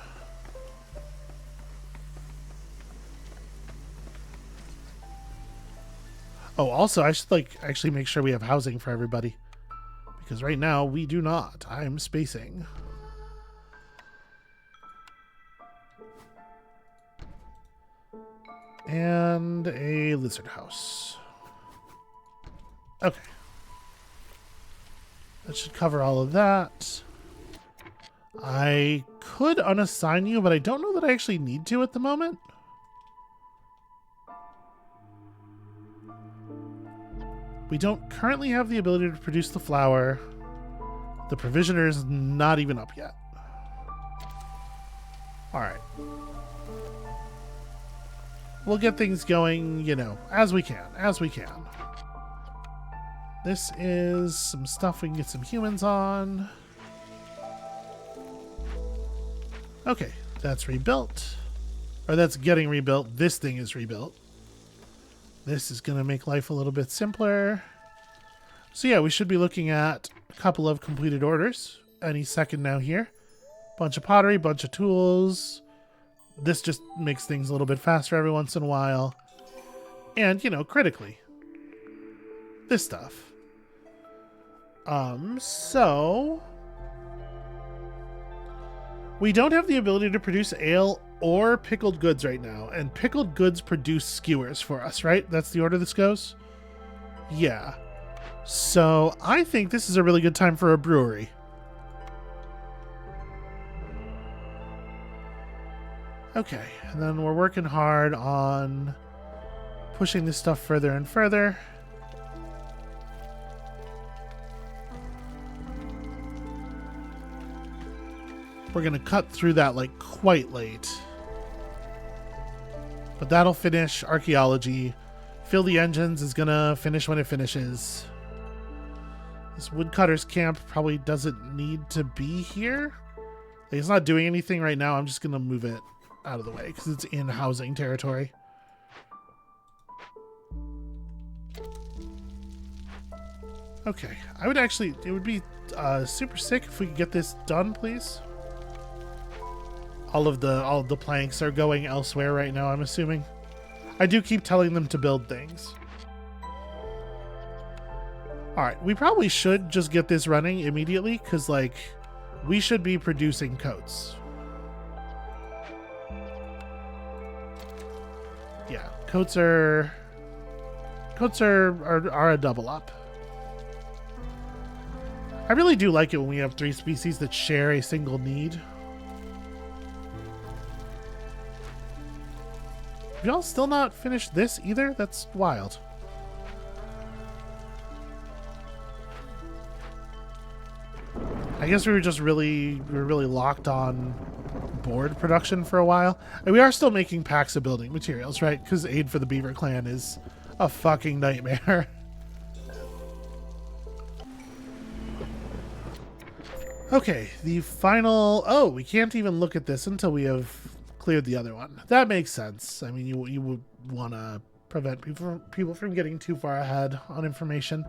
Oh, also, I should like actually make sure we have housing for everybody. Because right now we do not. I'm spacing. And a lizard house. Okay. That should cover all of that. I could unassign you, but I don't know that I actually need to at the moment. We don't currently have the ability to produce the flour. The provisioner is not even up yet. Alright. We'll get things going, you know, as we can. This is some stuff we can get some humans on. Okay, that's rebuilt. Or that's getting rebuilt. This thing is rebuilt. This is going to make life a little bit simpler. So yeah, we should be looking at a couple of completed orders any second now here. Bunch of pottery, bunch of tools. This just makes things a little bit faster every once in a while. And, you know, critically, this stuff. So we don't have the ability to produce ale or pickled goods right now, and pickled goods produce skewers for us, right? That's the order this goes? Yeah. So I think this is a really good time for a brewery. Okay, and then we're working hard on pushing this stuff further and further. We're going to cut through that like quite late. But that'll finish archaeology. Fill the engines is going to finish when it finishes. This woodcutter's camp probably doesn't need to be here. Like, it's not doing anything right now. I'm just going to move it out of the way because it's in housing territory. Okay. I would actually... It would be super sick if we could get this done, please. All of the planks are going elsewhere right now, I'm assuming. I do keep telling them to build things. Alright, we probably should just get this running immediately, because, like, we should be producing coats. Yeah, coats are a double up. I really do like it when we have 3 species that share a single need. Y'all still not finished this either? That's wild. I guess we were really locked on board production for a while. And we are still making packs of building materials, right? Because aid for the beaver clan is a fucking nightmare. Okay, the final... Oh, we can't even look at this until we have cleared the other one. That makes sense. I mean, you would want to prevent people from getting too far ahead on information.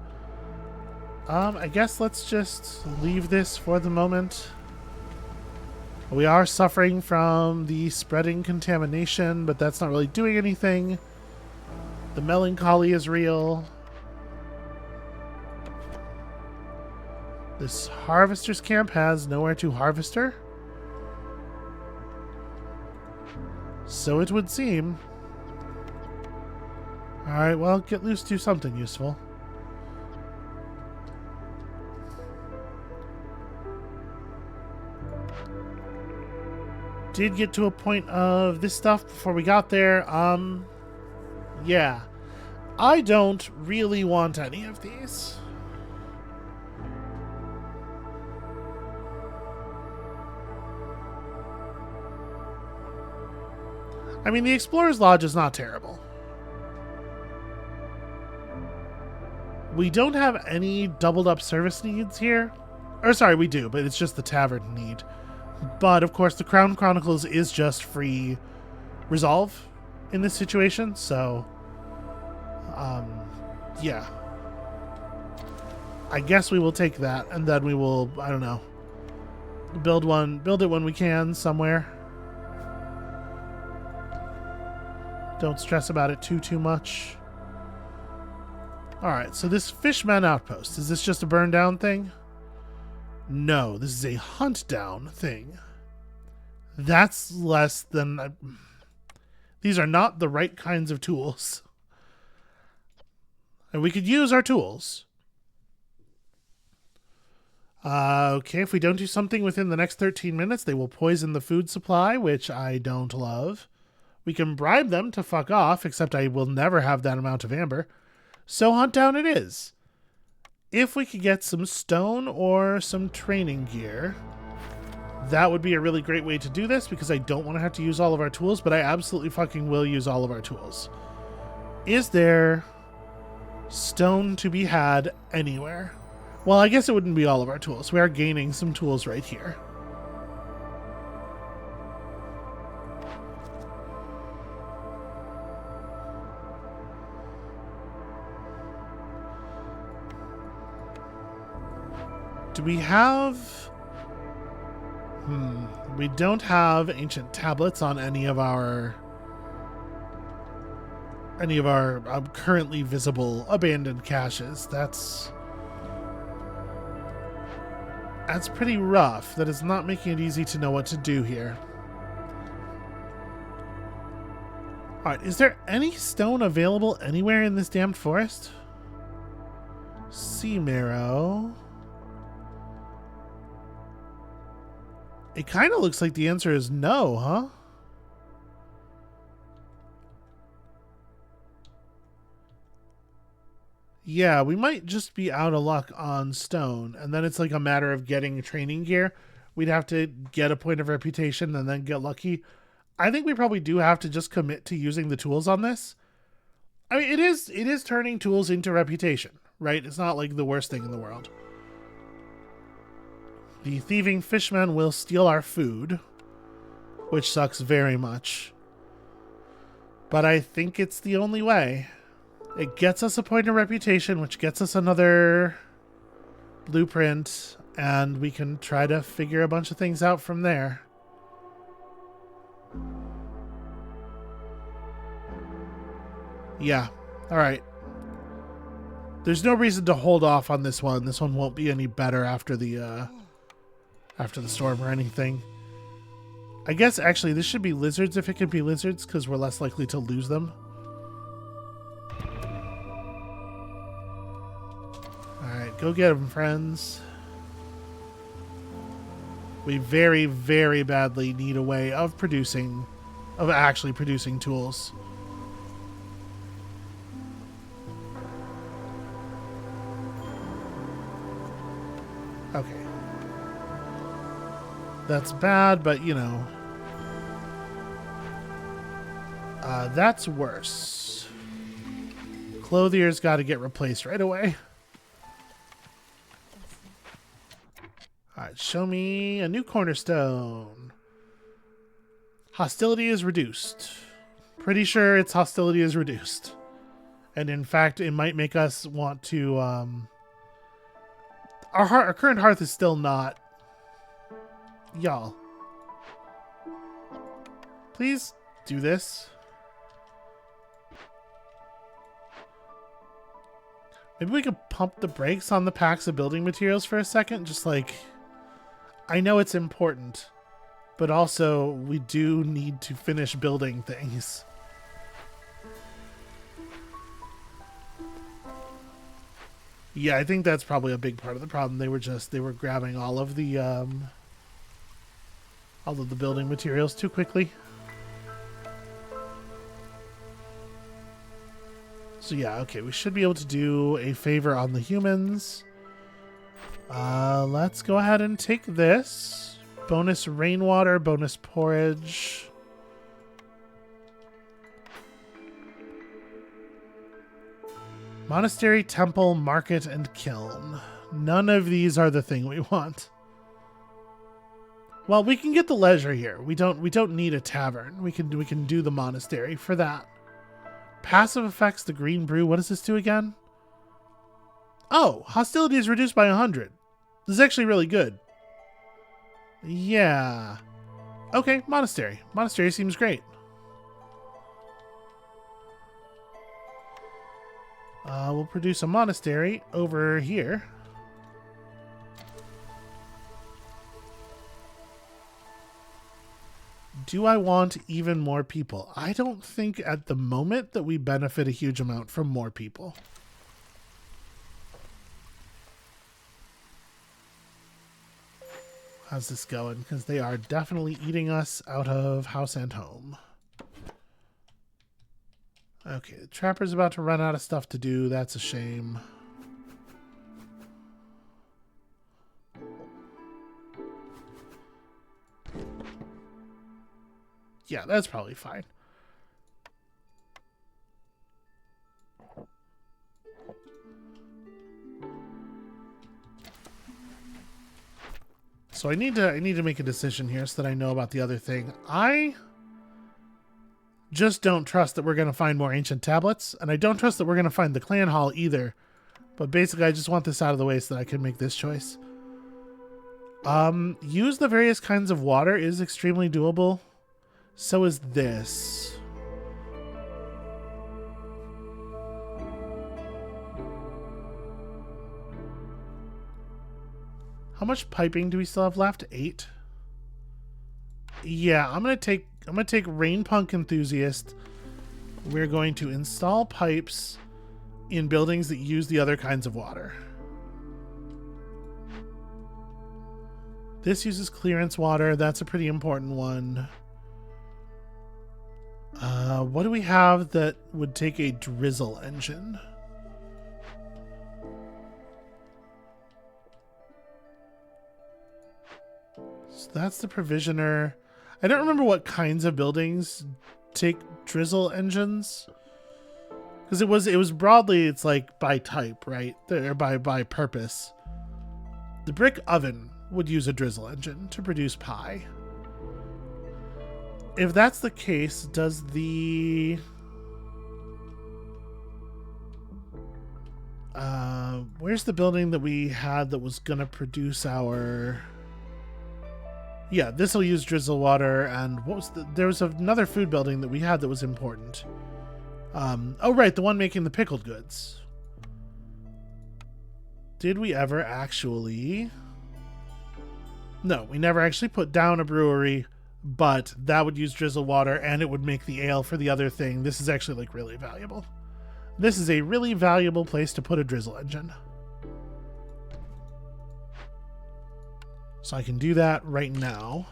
I guess let's just leave this for the moment. We are suffering from the spreading contamination, but that's not really doing anything. The melancholy is real. This harvester's camp has nowhere to harvester. So it would seem. Alright, well, get loose to something useful. Did get to a point of this stuff before we got there. Yeah. I don't really want any of these. I mean, the Explorer's Lodge is not terrible. We don't have any doubled up service needs here. Or sorry, we do, but it's just the tavern need. But, of course, the Crown Chronicles is just free resolve in this situation, so... yeah. I guess we will take that, and then we will, I don't know, build it when we can somewhere. Don't stress about it too much. Alright, so this Fishman outpost, is this just a burn down thing? No, this is a hunt down thing. That's less than... These are not the right kinds of tools. And we could use our tools. Okay, if we don't do something within the next 13 minutes, they will poison the food supply, which I don't love. We can bribe them to fuck off, except I will never have that amount of amber. So hunt down it is. If we could get some stone or some training gear, that would be a really great way to do this, because I don't want to have to use all of our tools, but I absolutely fucking will use all of our tools. Is there stone to be had anywhere? Well, I guess it wouldn't be all of our tools. We are gaining some tools right here. Do we have... We don't have ancient tablets on any of our currently visible abandoned caches. That's pretty rough. That is not making it easy to know what to do here. Alright, is there any stone available anywhere in this damned forest? Sea marrow. It kind of looks like the answer is no, huh? Yeah, we might just be out of luck on stone, and then it's like a matter of getting training gear. We'd have to get a point of reputation and then get lucky. I think we probably do have to just commit to using the tools on this. I mean, it is turning tools into reputation, right? It's not like the worst thing in the world. The thieving fishmen will steal our food, which sucks very much. But I think it's the only way. It gets us a point of reputation, which gets us another blueprint, and we can try to figure a bunch of things out from there. Yeah, alright. There's no reason to hold off on this one. This one won't be any better after the storm or anything. I guess actually this should be lizards if it can be lizards, because we're less likely to lose them. Alright, go get them, friends. We very, very badly need a way of actually producing tools. Okay. That's bad, but you know. That's worse. Clothier's got to get replaced right away. Alright, show me a new cornerstone. Hostility is reduced. Pretty sure its hostility is reduced. And in fact, it might make us want to... Our current hearth is still not... Y'all. Please do this. Maybe we could pump the brakes on the packs of building materials for a second. Just like... I know it's important, but also we do need to finish building things. Yeah, I think that's probably a big part of the problem. They were grabbing all of the building materials too quickly. So yeah, okay, we should be able to do a favor on the humans. Let's go ahead and take this. Bonus rainwater, bonus porridge. Monastery, temple, market, and kiln. None of these are the thing we want. Well, we can get the leisure here. We don't need a tavern. We can do the monastery for that. Passive effects, the green brew. What does this do again? Oh, hostility is reduced by 100. This is actually really good. Yeah. Okay, monastery. Monastery seems great. We'll produce a monastery over here. Do I want even more people? I don't think at the moment that we benefit a huge amount from more people. How's this going? Because they are definitely eating us out of house and home. Okay, the trapper's about to run out of stuff to do. That's a shame. Yeah, that's probably fine. So I need to make a decision here so that I know about the other thing. I just don't trust that we're going to find more ancient tablets, and I don't trust that we're going to find the clan hall either. But basically, I just want this out of the way so that I can make this choice. Use the various kinds of water is extremely doable. So is this. How much piping do we still have left? 8. Yeah, I'm gonna take Rain Punk Enthusiast. We're going to install pipes in buildings that use the other kinds of water. This uses clearance water. That's a pretty important one. What do we have that would take a drizzle engine? So that's the provisioner. I don't remember what kinds of buildings take drizzle engines. Because it was broadly, it's like by type, right? Or by purpose. The brick oven would use a drizzle engine to produce pie. If that's the case, does the... where's the building that we had that was going to produce our... Yeah, this will use drizzle water, and what was there was another food building that we had that was important. Oh, right, the one making the pickled goods. Did we ever actually... No, we never actually put down a brewery, but that would use drizzle water, and it would make the ale for the other thing. This is actually, like, really valuable. This is a really valuable place to put a drizzle engine. So I can do that right now,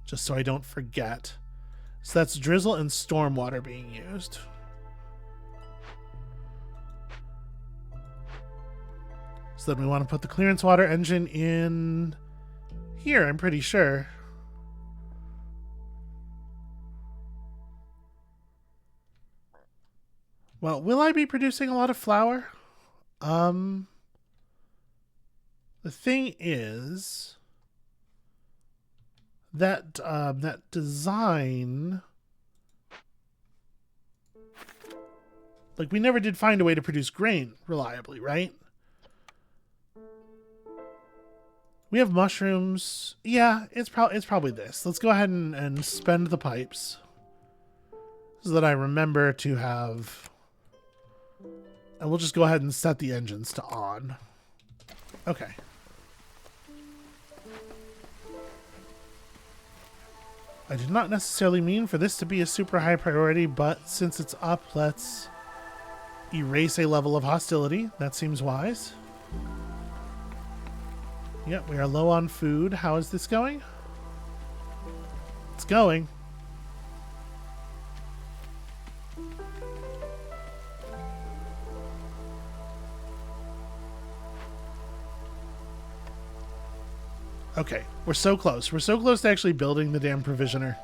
just so I don't forget. So that's drizzle and storm water being used. So then we want to put the clearance water engine in here, I'm pretty sure. Well, will I be producing a lot of flour? The thing is that that design, like, we never did find a way to produce grain reliably, right? We have mushrooms. Yeah, it's probably this. Let's go ahead and spend the pipes so that I remember to have... And we'll just go ahead and set the engines to on. Okay. I did not necessarily mean for this to be a super high priority, but since it's up, let's erase a level of hostility. That seems wise. Yep, we are low on food. How is this going? It's going. Okay, we're so close. We're so close to actually building the damn provisioner.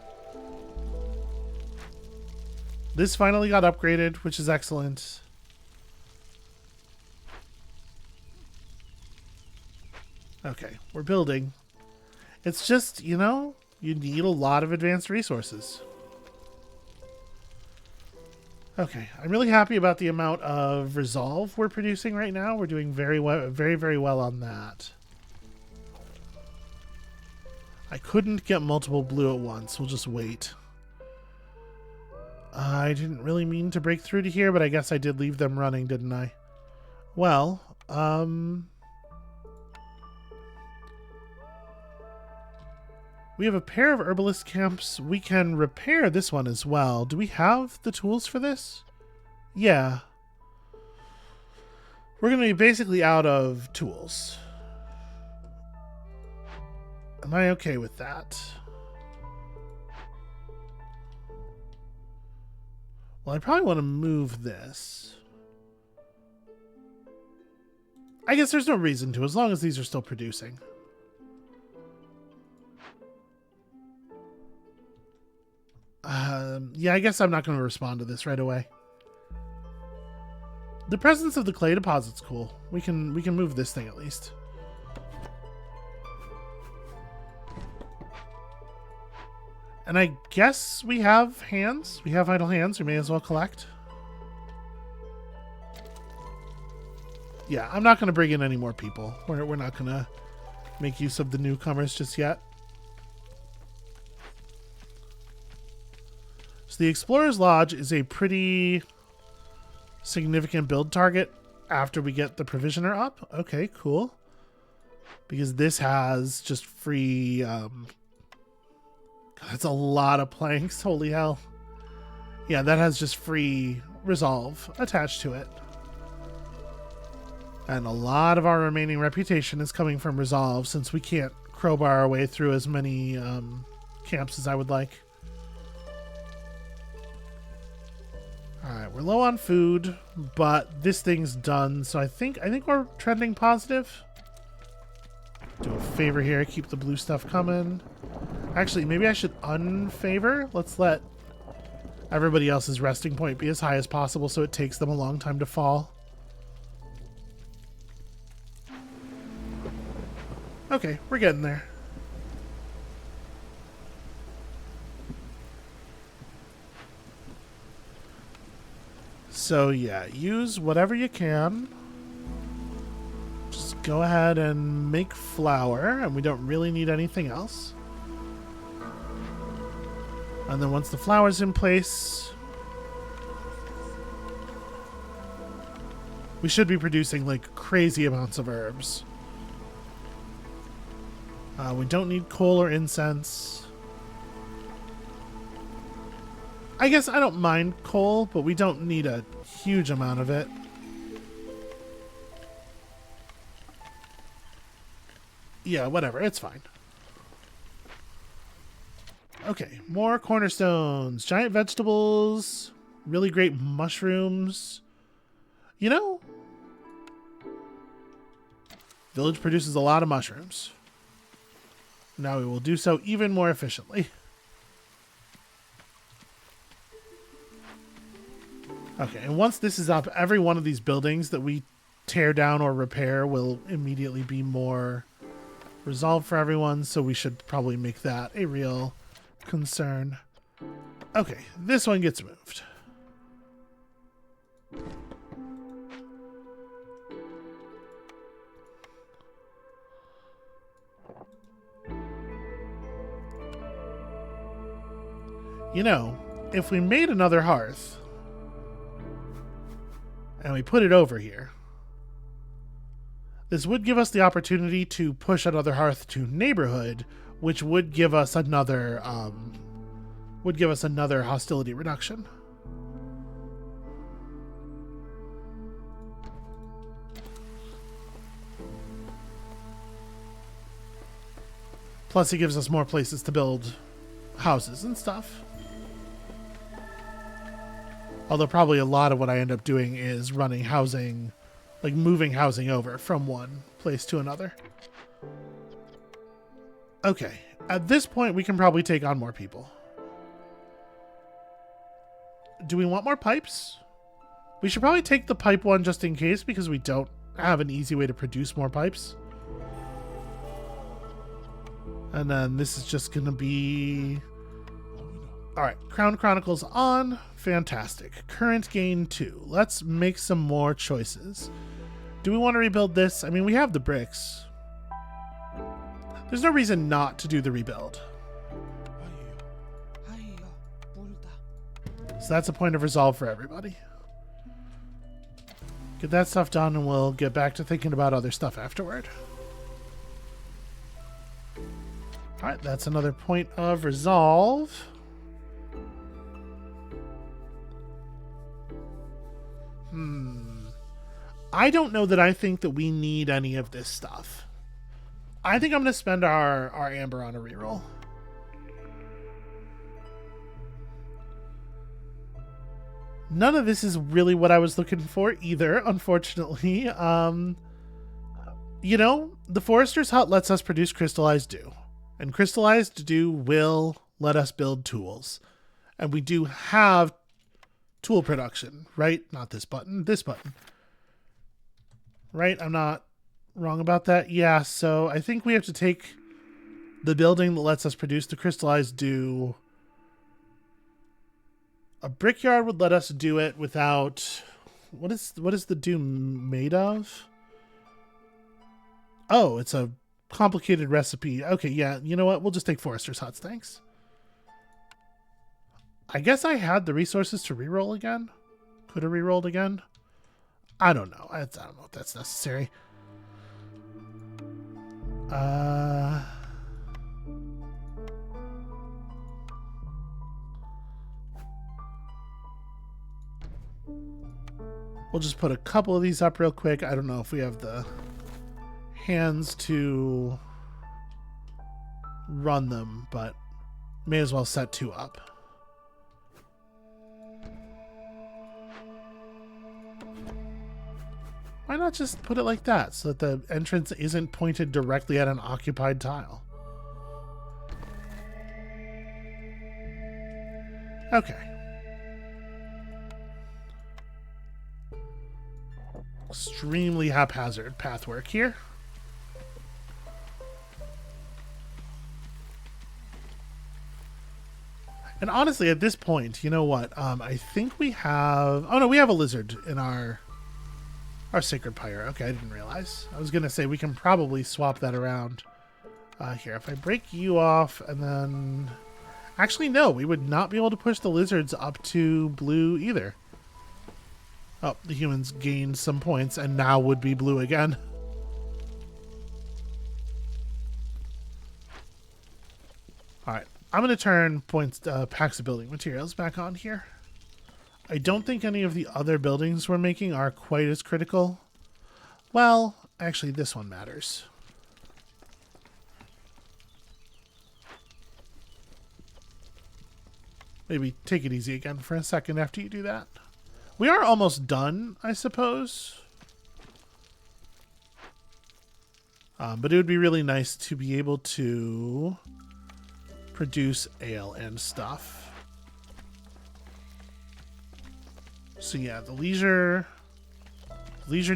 This finally got upgraded, which is excellent. Okay, we're building. It's just, you know, you need a lot of advanced resources. Okay, I'm really happy about the amount of resolve we're producing right now. We're doing very well, very well on that. I couldn't get multiple blue at once. We'll just wait. I didn't really mean to break through to here, but I guess I did leave them running, didn't I? Well, we have a pair of herbalist camps. We can repair this one as well. Do we have the tools for this? Yeah. We're going to be basically out of tools. Am I okay with that? Well, I probably want to move this. I guess there's no reason to, as long as these are still producing. Yeah, I guess I'm not going to respond to this right away. The presence of the clay deposit's cool. We can move this thing at least. And I guess we have hands. We have idle hands. We may as well collect. Yeah, I'm not going to bring in any more people. We're not going to make use of the newcomers just yet. So the Explorer's Lodge is a pretty significant build target after we get the Provisioner up. Okay, cool. Because this has just free... God, that's a lot of planks. Holy hell. Yeah, that has just free resolve attached to it. And a lot of our remaining reputation is coming from resolve, since we can't crowbar our way through as many camps as I would like. Alright, we're low on food, but this thing's done, so I think we're trending positive. Do a favor here, keep the blue stuff coming. Actually, maybe I should unfavor. Let's let everybody else's resting point be as high as possible so it takes them a long time to fall. Okay, we're getting there. So yeah, use whatever you can. Just go ahead and make flour, and we don't really need anything else. And then once the flour's in place, we should be producing like crazy amounts of herbs. We don't need coal or incense. I guess I don't mind coal, but we don't need a huge amount of it. Yeah, whatever. It's fine. Okay, more cornerstones. Giant vegetables. Really great mushrooms. You know, village produces a lot of mushrooms. Now we will do so even more efficiently. Okay, and once this is up, every one of these buildings that we tear down or repair will immediately be more resolved for everyone, so we should probably make that a real concern. Okay, this one gets moved. You know, if we made another hearth and we put it over here, this would give us the opportunity to push another hearth to neighborhood, which would give us another hostility reduction. Plus, it gives us more places to build houses and stuff. Although probably a lot of what I end up doing is running housing, like moving housing over from one place to another. Okay, at this point we can probably take on more people. Do we want more pipes? We should probably take the pipe one just in case, because we don't have an easy way to produce more pipes. And then this is just going to be... Alright, Crown Chronicles on. Fantastic. Current gain 2. Let's make some more choices. Do we want to rebuild this? I mean, we have the bricks. There's no reason not to do the rebuild. So that's a point of resolve for everybody. Get that stuff done and we'll get back to thinking about other stuff afterward. Alright, that's another point of resolve. I don't know that I think that we need any of this stuff. I think I'm going to spend our amber on a reroll. None of this is really what I was looking for either, unfortunately. You know, the Forester's Hut lets us produce crystallized dew. And crystallized dew will let us build tools. And we do have tool production, right? Not this button, this button. Right? I'm not wrong about that. Yeah, so I think we have to take the building that lets us produce the crystallized dew. A brickyard would let us do it without... What is the dew made of? Oh, it's a complicated recipe. Okay, yeah, you know what? We'll just take Forester's Huts, thanks. I guess I had the resources to reroll again. Could have rerolled again. I don't know. I don't know if that's necessary. We'll just put a couple of these up real quick. I don't know if we have the hands to run them, but may as well set 2 up. Why not just put it like that so that the entrance isn't pointed directly at an occupied tile? Okay. Extremely haphazard pathwork here. And honestly, at this point, you know what? I think we have... Oh, no, we have a lizard in our sacred pyre. Okay, I didn't realize. I was going to say we can probably swap that around. Here, if I break you off and then... Actually, no, we would not be able to push the lizards up to blue either. Oh, the humans gained some points and now would be blue again. Alright, I'm going to turn packs of building materials back on here. I don't think any of the other buildings we're making are quite as critical. Well, actually this one matters. Maybe take it easy again for a second after you do that. We are almost done, I suppose. But it would be really nice to be able to produce ale and stuff. So yeah, the leisure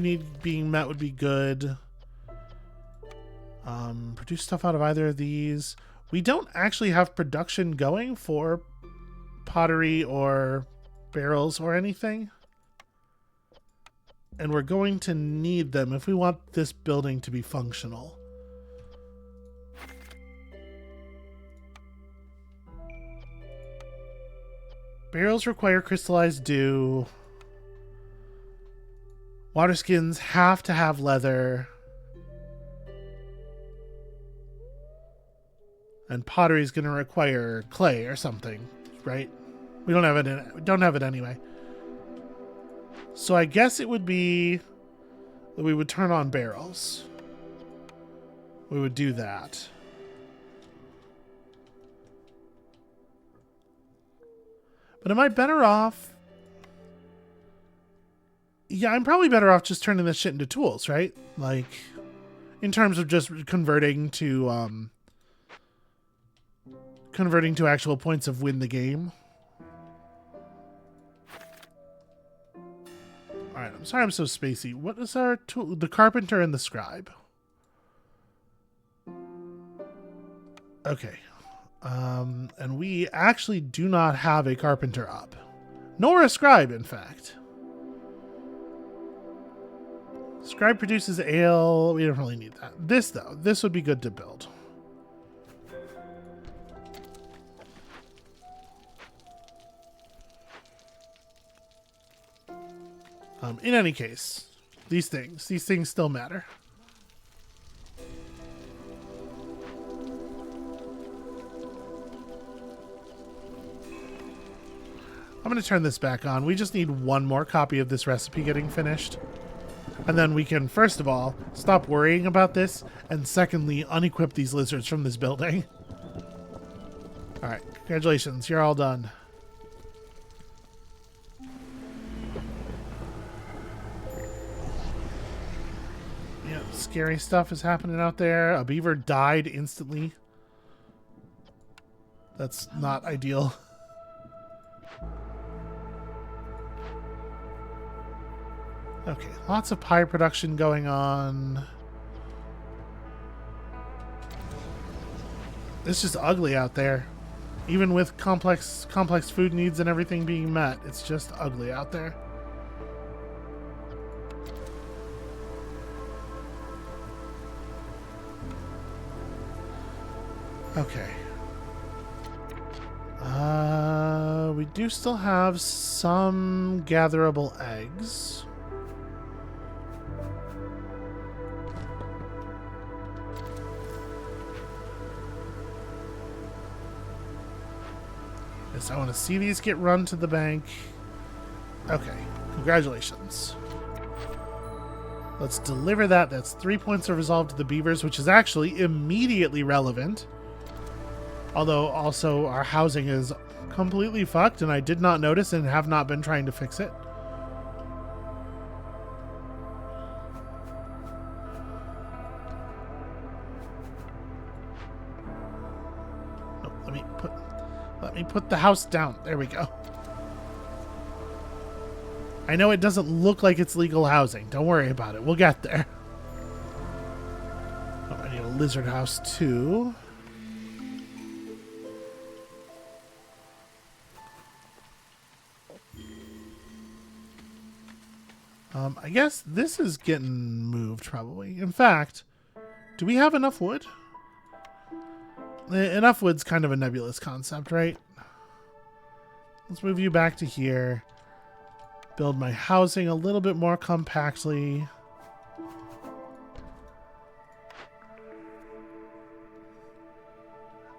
need being met would be good. Produce stuff out of either of these. We don't actually have production going for pottery or barrels or anything. And we're going to need them if we want this building to be functional. Barrels require crystallized dew. Water skins have to have leather. And pottery is going to require clay or something, right? We don't have it. We don't have it anyway. So I guess it would be that we would turn on barrels. We would do that. But am I better off? Yeah, I'm probably better off just turning this shit into tools, right? Like, in terms of just converting to actual points of win the game. Alright, I'm sorry I'm so spacey. What is our tool? The carpenter and the scribe. Okay. And we actually do not have a carpenter up. Nor a scribe, in fact. Scribe produces ale. We don't really need that. This, though. This would be good to build. In any case, these things still matter. I'm going to turn this back on. We just need one more copy of this recipe getting finished. And then we can, first of all, stop worrying about this, and secondly, unequip these lizards from this building. Alright, congratulations, you're all done. Yeah, scary stuff is happening out there. A beaver died instantly. That's not ideal. Okay, lots of pie production going on. It's just ugly out there. Even with complex food needs and everything being met, it's just ugly out there. Okay. We do still have some gatherable eggs. Yes, I want to see these get run to the bank. Okay, congratulations. Let's deliver that. That's 3 points of resolve to the beavers, which is actually immediately relevant. Although also our housing is completely fucked and I did not notice and have not been trying to fix it. Oh, let me put the house down. There we go. I know it doesn't look like it's legal housing. Don't worry about it. We'll get there. Oh, I need a lizard house too. I guess this is getting moved probably. In fact, do we have enough wood? Enough wood's kind of a nebulous concept, right? Let's move you back to here. Build my housing a little bit more compactly.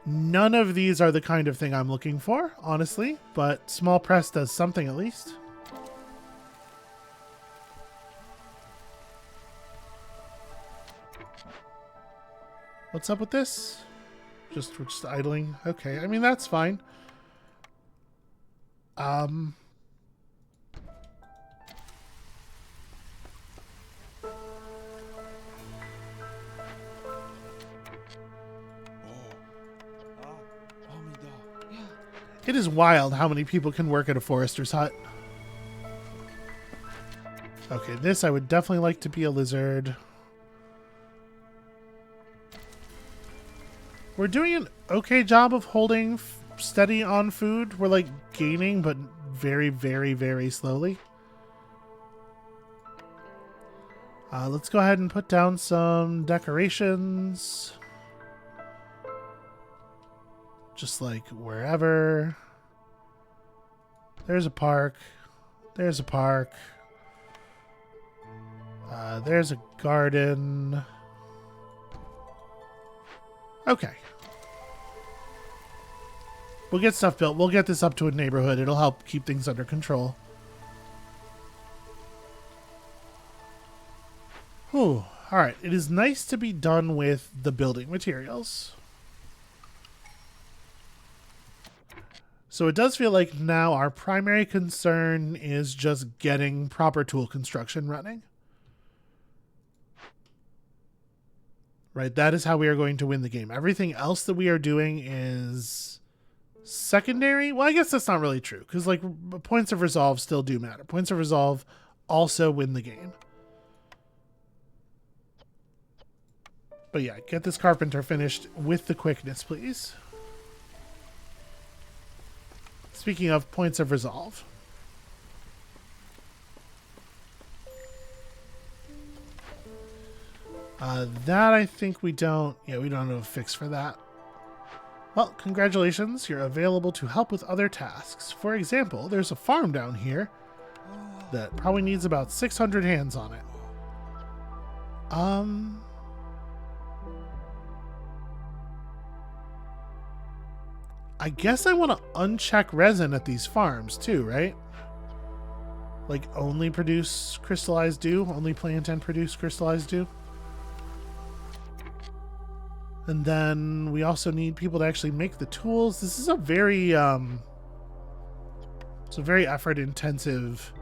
None of these are the kind of thing I'm looking for, honestly, but small press does something at least. What's up with this? We're just idling. Okay, I mean that's fine. It is wild how many people can work at a forester's hut. Okay, this I would definitely like to be a lizard. We're doing an okay job of holding steady on food. We're like gaining, but very, very, very slowly. Let's go ahead and put down some decorations. Just like wherever. There's a park. There's a park. There's a garden. Okay. We'll get stuff built. We'll get this up to a neighborhood. It'll help keep things under control. Whew. Alright. It is nice to be done with the building materials. So it does feel like now our primary concern is just getting proper tool construction running. Right, that is how we are going to win the game. Everything else that we are doing is secondary. Well, I guess that's not really true, because like points of resolve still do matter. Points of resolve also win the game. But yeah, get this carpenter finished with the quickness, please. Speaking of points of resolve. That I think we don't have a fix for that. Well, congratulations, you're available to help with other tasks. For example, there's a farm down here that probably needs about 600 hands on it. I guess I want to uncheck resin at these farms too, right? Like only produce crystallized dew, only plant and produce crystallized dew. And then we also need people to actually make the tools. This is a very it's a very effort intensive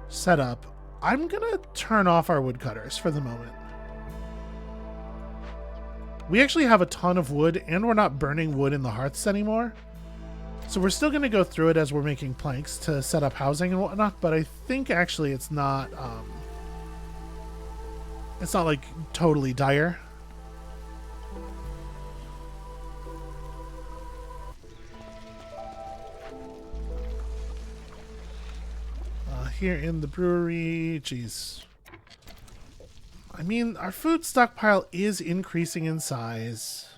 setup. I'm gonna turn off our woodcutters for the moment. We actually have a ton of wood and we're not burning wood in the hearths anymore. So we're still gonna go through it as we're making planks to set up housing and whatnot, but I think actually it's not like totally dire. Here in the brewery, geez. I mean, our food stockpile is increasing in size.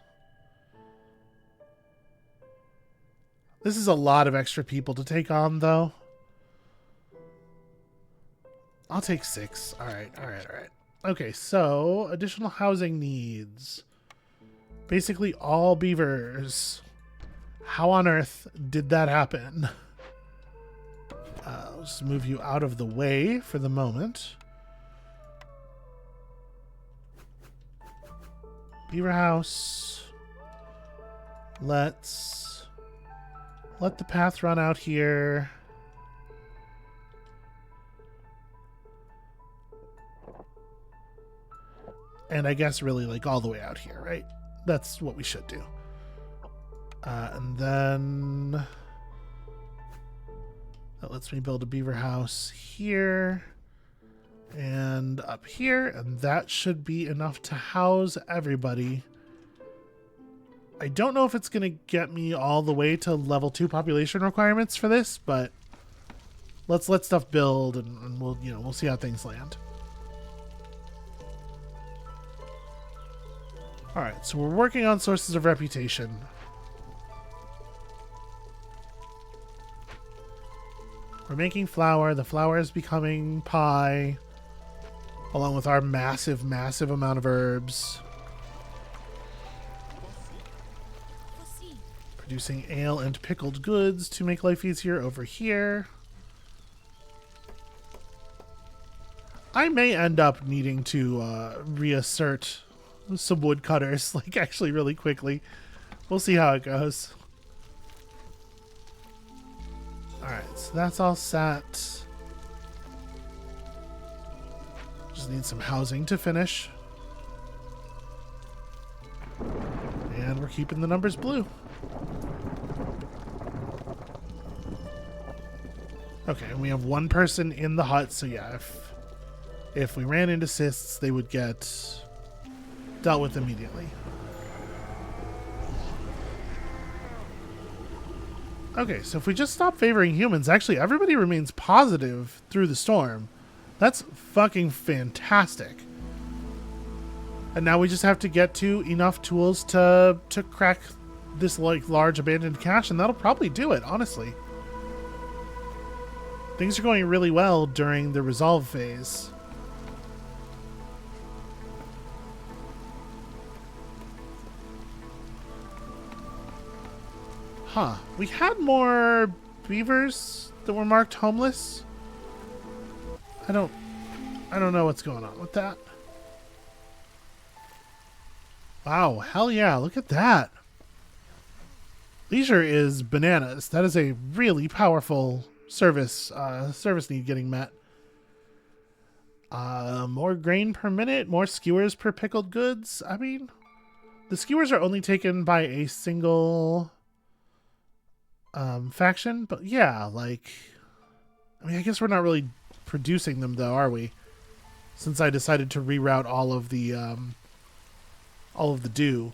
This is a lot of extra people to take on, though. I'll take 6. All right. Okay, so additional housing needs. Basically all beavers. How on earth did that happen? I'll just move you out of the way for the moment. Beaver house. Let's let the path run out here. And I guess really like all the way out here, right? That's what we should do. And then that lets me build a beaver house here and up here, and that should be enough to house everybody. I don't know if it's going to get me all the way to level 2 population requirements for this, but let's let stuff build and we'll see how things land. All right, so we're working on sources of reputation. We're making flour. The flour is becoming pie, along with our massive, massive amount of herbs. Producing ale and pickled goods to make life easier over here. I may end up needing to reassert some woodcutters, like actually really quickly. We'll see how it goes. Alright, so that's all set. Just need some housing to finish. And we're keeping the numbers blue. Okay, and we have one person in the hut, so yeah, if we ran into cysts, they would get dealt with immediately. Okay, so if we just stop favoring humans, actually everybody remains positive through the storm. That's fucking fantastic. And now we just have to get to enough tools to crack this like large abandoned cache, and that'll probably do it, honestly. Things are going really well during the resolve phase. Huh. We had more beavers that were marked homeless. I don't know what's going on with that. Wow, hell yeah, look at that. Leisure is bananas. That is a really powerful service need getting met. More grain per minute, more skewers per pickled goods. I mean, the skewers are only taken by a single faction, but yeah, like, I mean, I guess we're not really producing them though, are we? Since I decided to reroute all of the dew.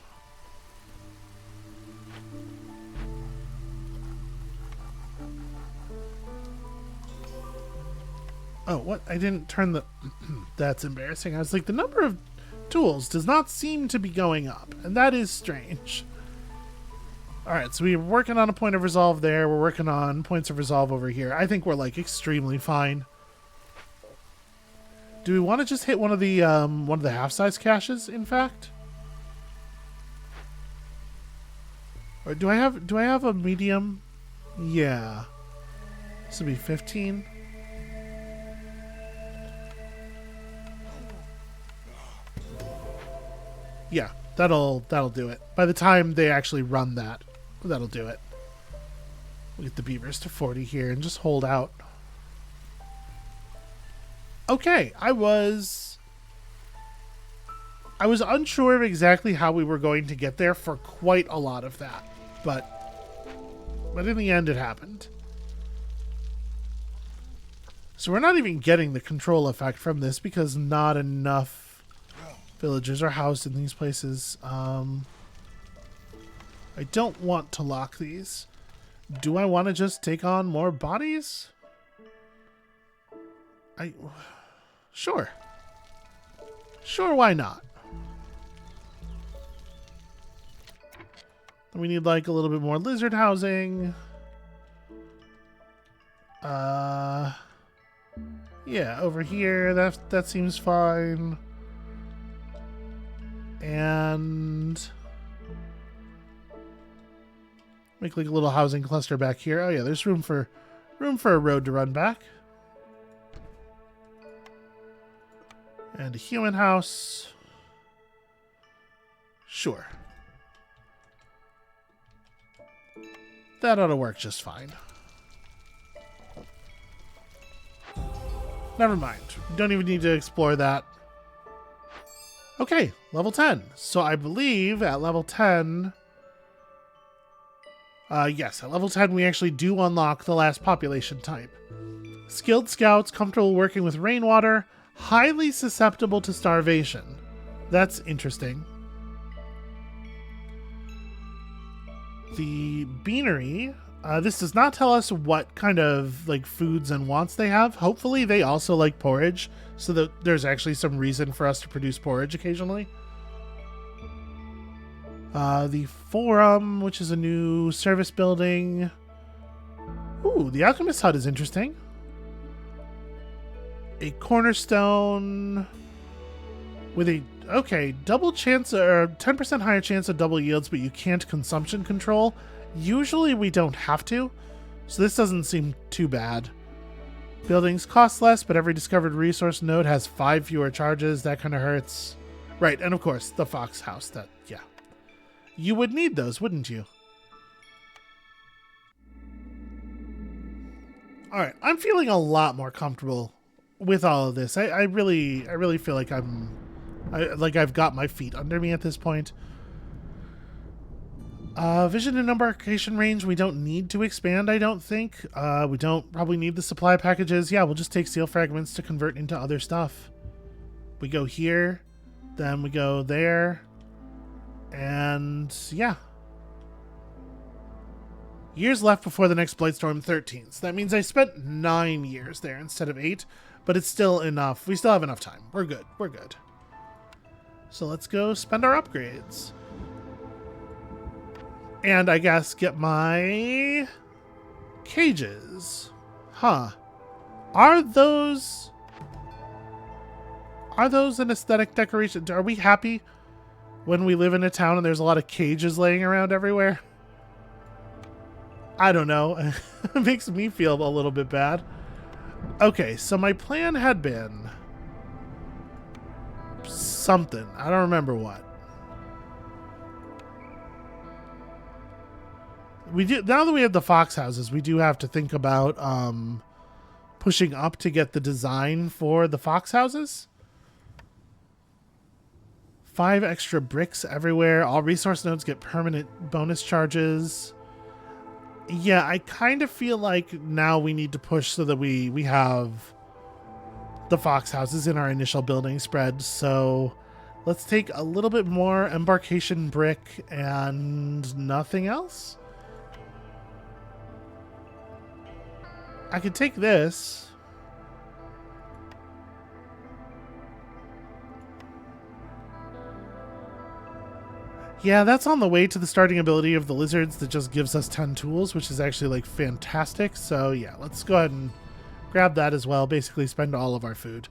Oh, what? I didn't turn the... That's embarrassing. I was like, the number of tools does not seem to be going up, and that is strange. Alright, so we're working on a point of resolve there. We're working on points of resolve over here. I think we're, like, extremely fine. Do we want to just hit one of the half-size caches, in fact? Or do I have a medium? Yeah. This would be 15. Yeah, that'll do it. By the time they actually run that, that'll do it. We'll get the beavers to 40 here and just hold out. Okay, I was unsure of exactly how we were going to get there for quite a lot of that, but in the end it happened. So we're not even getting the control effect from this because not enough villagers are housed in these places. I don't want to lock these. Do I want to just take on more bodies? Sure. Sure, why not? We need like a little bit more lizard housing. Yeah, over here, that seems fine. And make like a little housing cluster back here. Oh yeah, there's room for a road to run back. And a human house. Sure. That ought to work just fine. Never mind. We don't even need to explore that. Okay, level 10. So I believe at level 10... yes, at level 10 we actually do unlock the last population type. Skilled scouts, comfortable working with rainwater, highly susceptible to starvation. That's interesting. The beanery, this does not tell us what kind of like foods and wants they have. Hopefully they also like porridge, so that there's actually some reason for us to produce porridge occasionally. The forum, which is a new service building. Ooh, the alchemist hut is interesting. A cornerstone with a double chance or 10% higher chance of double yields, but you can't consumption control. Usually we don't have to, so this doesn't seem too bad. Buildings cost less, but every discovered resource node has 5 fewer charges. That kind of hurts. Right, and of course the fox house. That, yeah, you would need those, wouldn't you? All right, I'm feeling a lot more comfortable with all of this. I really feel like I've got my feet under me at this point. Vision and embarkation range, we don't need to expand, I don't think. We don't probably need the supply packages. Yeah, we'll just take steel fragments to convert into other stuff. We go here, then we go there, and yeah. Years left before the next Blightstorm 13. So that means I spent 9 years there instead of 8, but it's still enough. We still have enough time. We're good. We're good. So let's go spend our upgrades. And I guess get my cages. Huh. Are those an aesthetic decoration? Are we happy when we live in a town and there's a lot of cages laying around everywhere? I don't know. It makes me feel a little bit bad. Okay, so my plan had been something. I don't remember what. We do, now that we have the fox houses, we do have to think about pushing up to get the design for the fox houses. 5 extra bricks everywhere. All resource nodes get permanent bonus charges. Yeah, I kind of feel like now we need to push so that we have the fox houses in our initial building spread. So let's take a little bit more embarkation brick and nothing else. I could take this. Yeah, that's on the way to the starting ability of the lizards that just gives us 10 tools, which is actually like fantastic. So yeah, let's go ahead and grab that as well. Basically spend all of our food.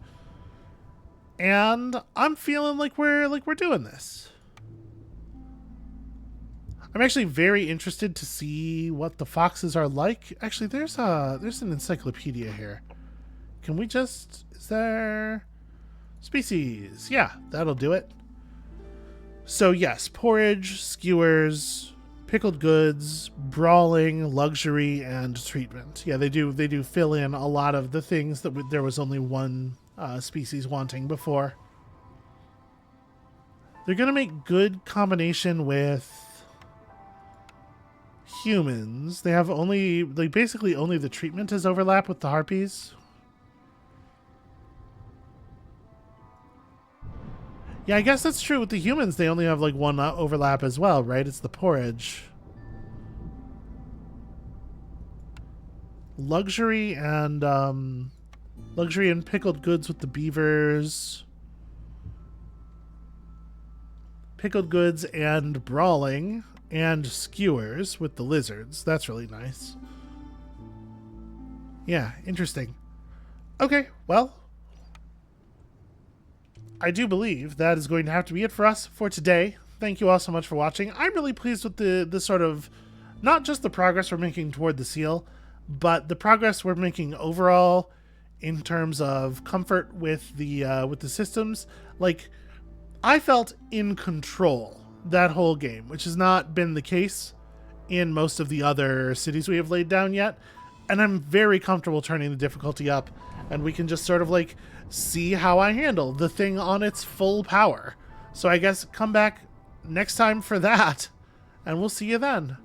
And I'm feeling like we're doing this. I'm actually very interested to see what the foxes are like. Actually, there's an encyclopedia here. Can we just... Is there... Species. Yeah, that'll do it. So yes, porridge, skewers, pickled goods, brawling, luxury, and treatment. Yeah, they do fill in a lot of the things that there was only one species wanting before. They're gonna make good combination with humans. They have only, like, basically only the treatment is overlap with the harpies. Yeah, I guess that's true with the humans. They only have like one overlap as well, right? It's the porridge. Luxury and pickled goods with the beavers. Pickled goods and brawling and skewers with the lizards. That's really nice. Yeah, interesting. Okay, well, I do believe that is going to have to be it for us for today. Thank you all so much for watching. I'm really pleased with the sort of, not just the progress we're making toward the seal, but the progress we're making overall in terms of comfort with the systems. Like, I felt in control that whole game, which has not been the case in most of the other cities we have laid down yet. And I'm very comfortable turning the difficulty up, and we can just sort of like see how I handle the thing on its full power. So I guess come back next time for that, and we'll see you then.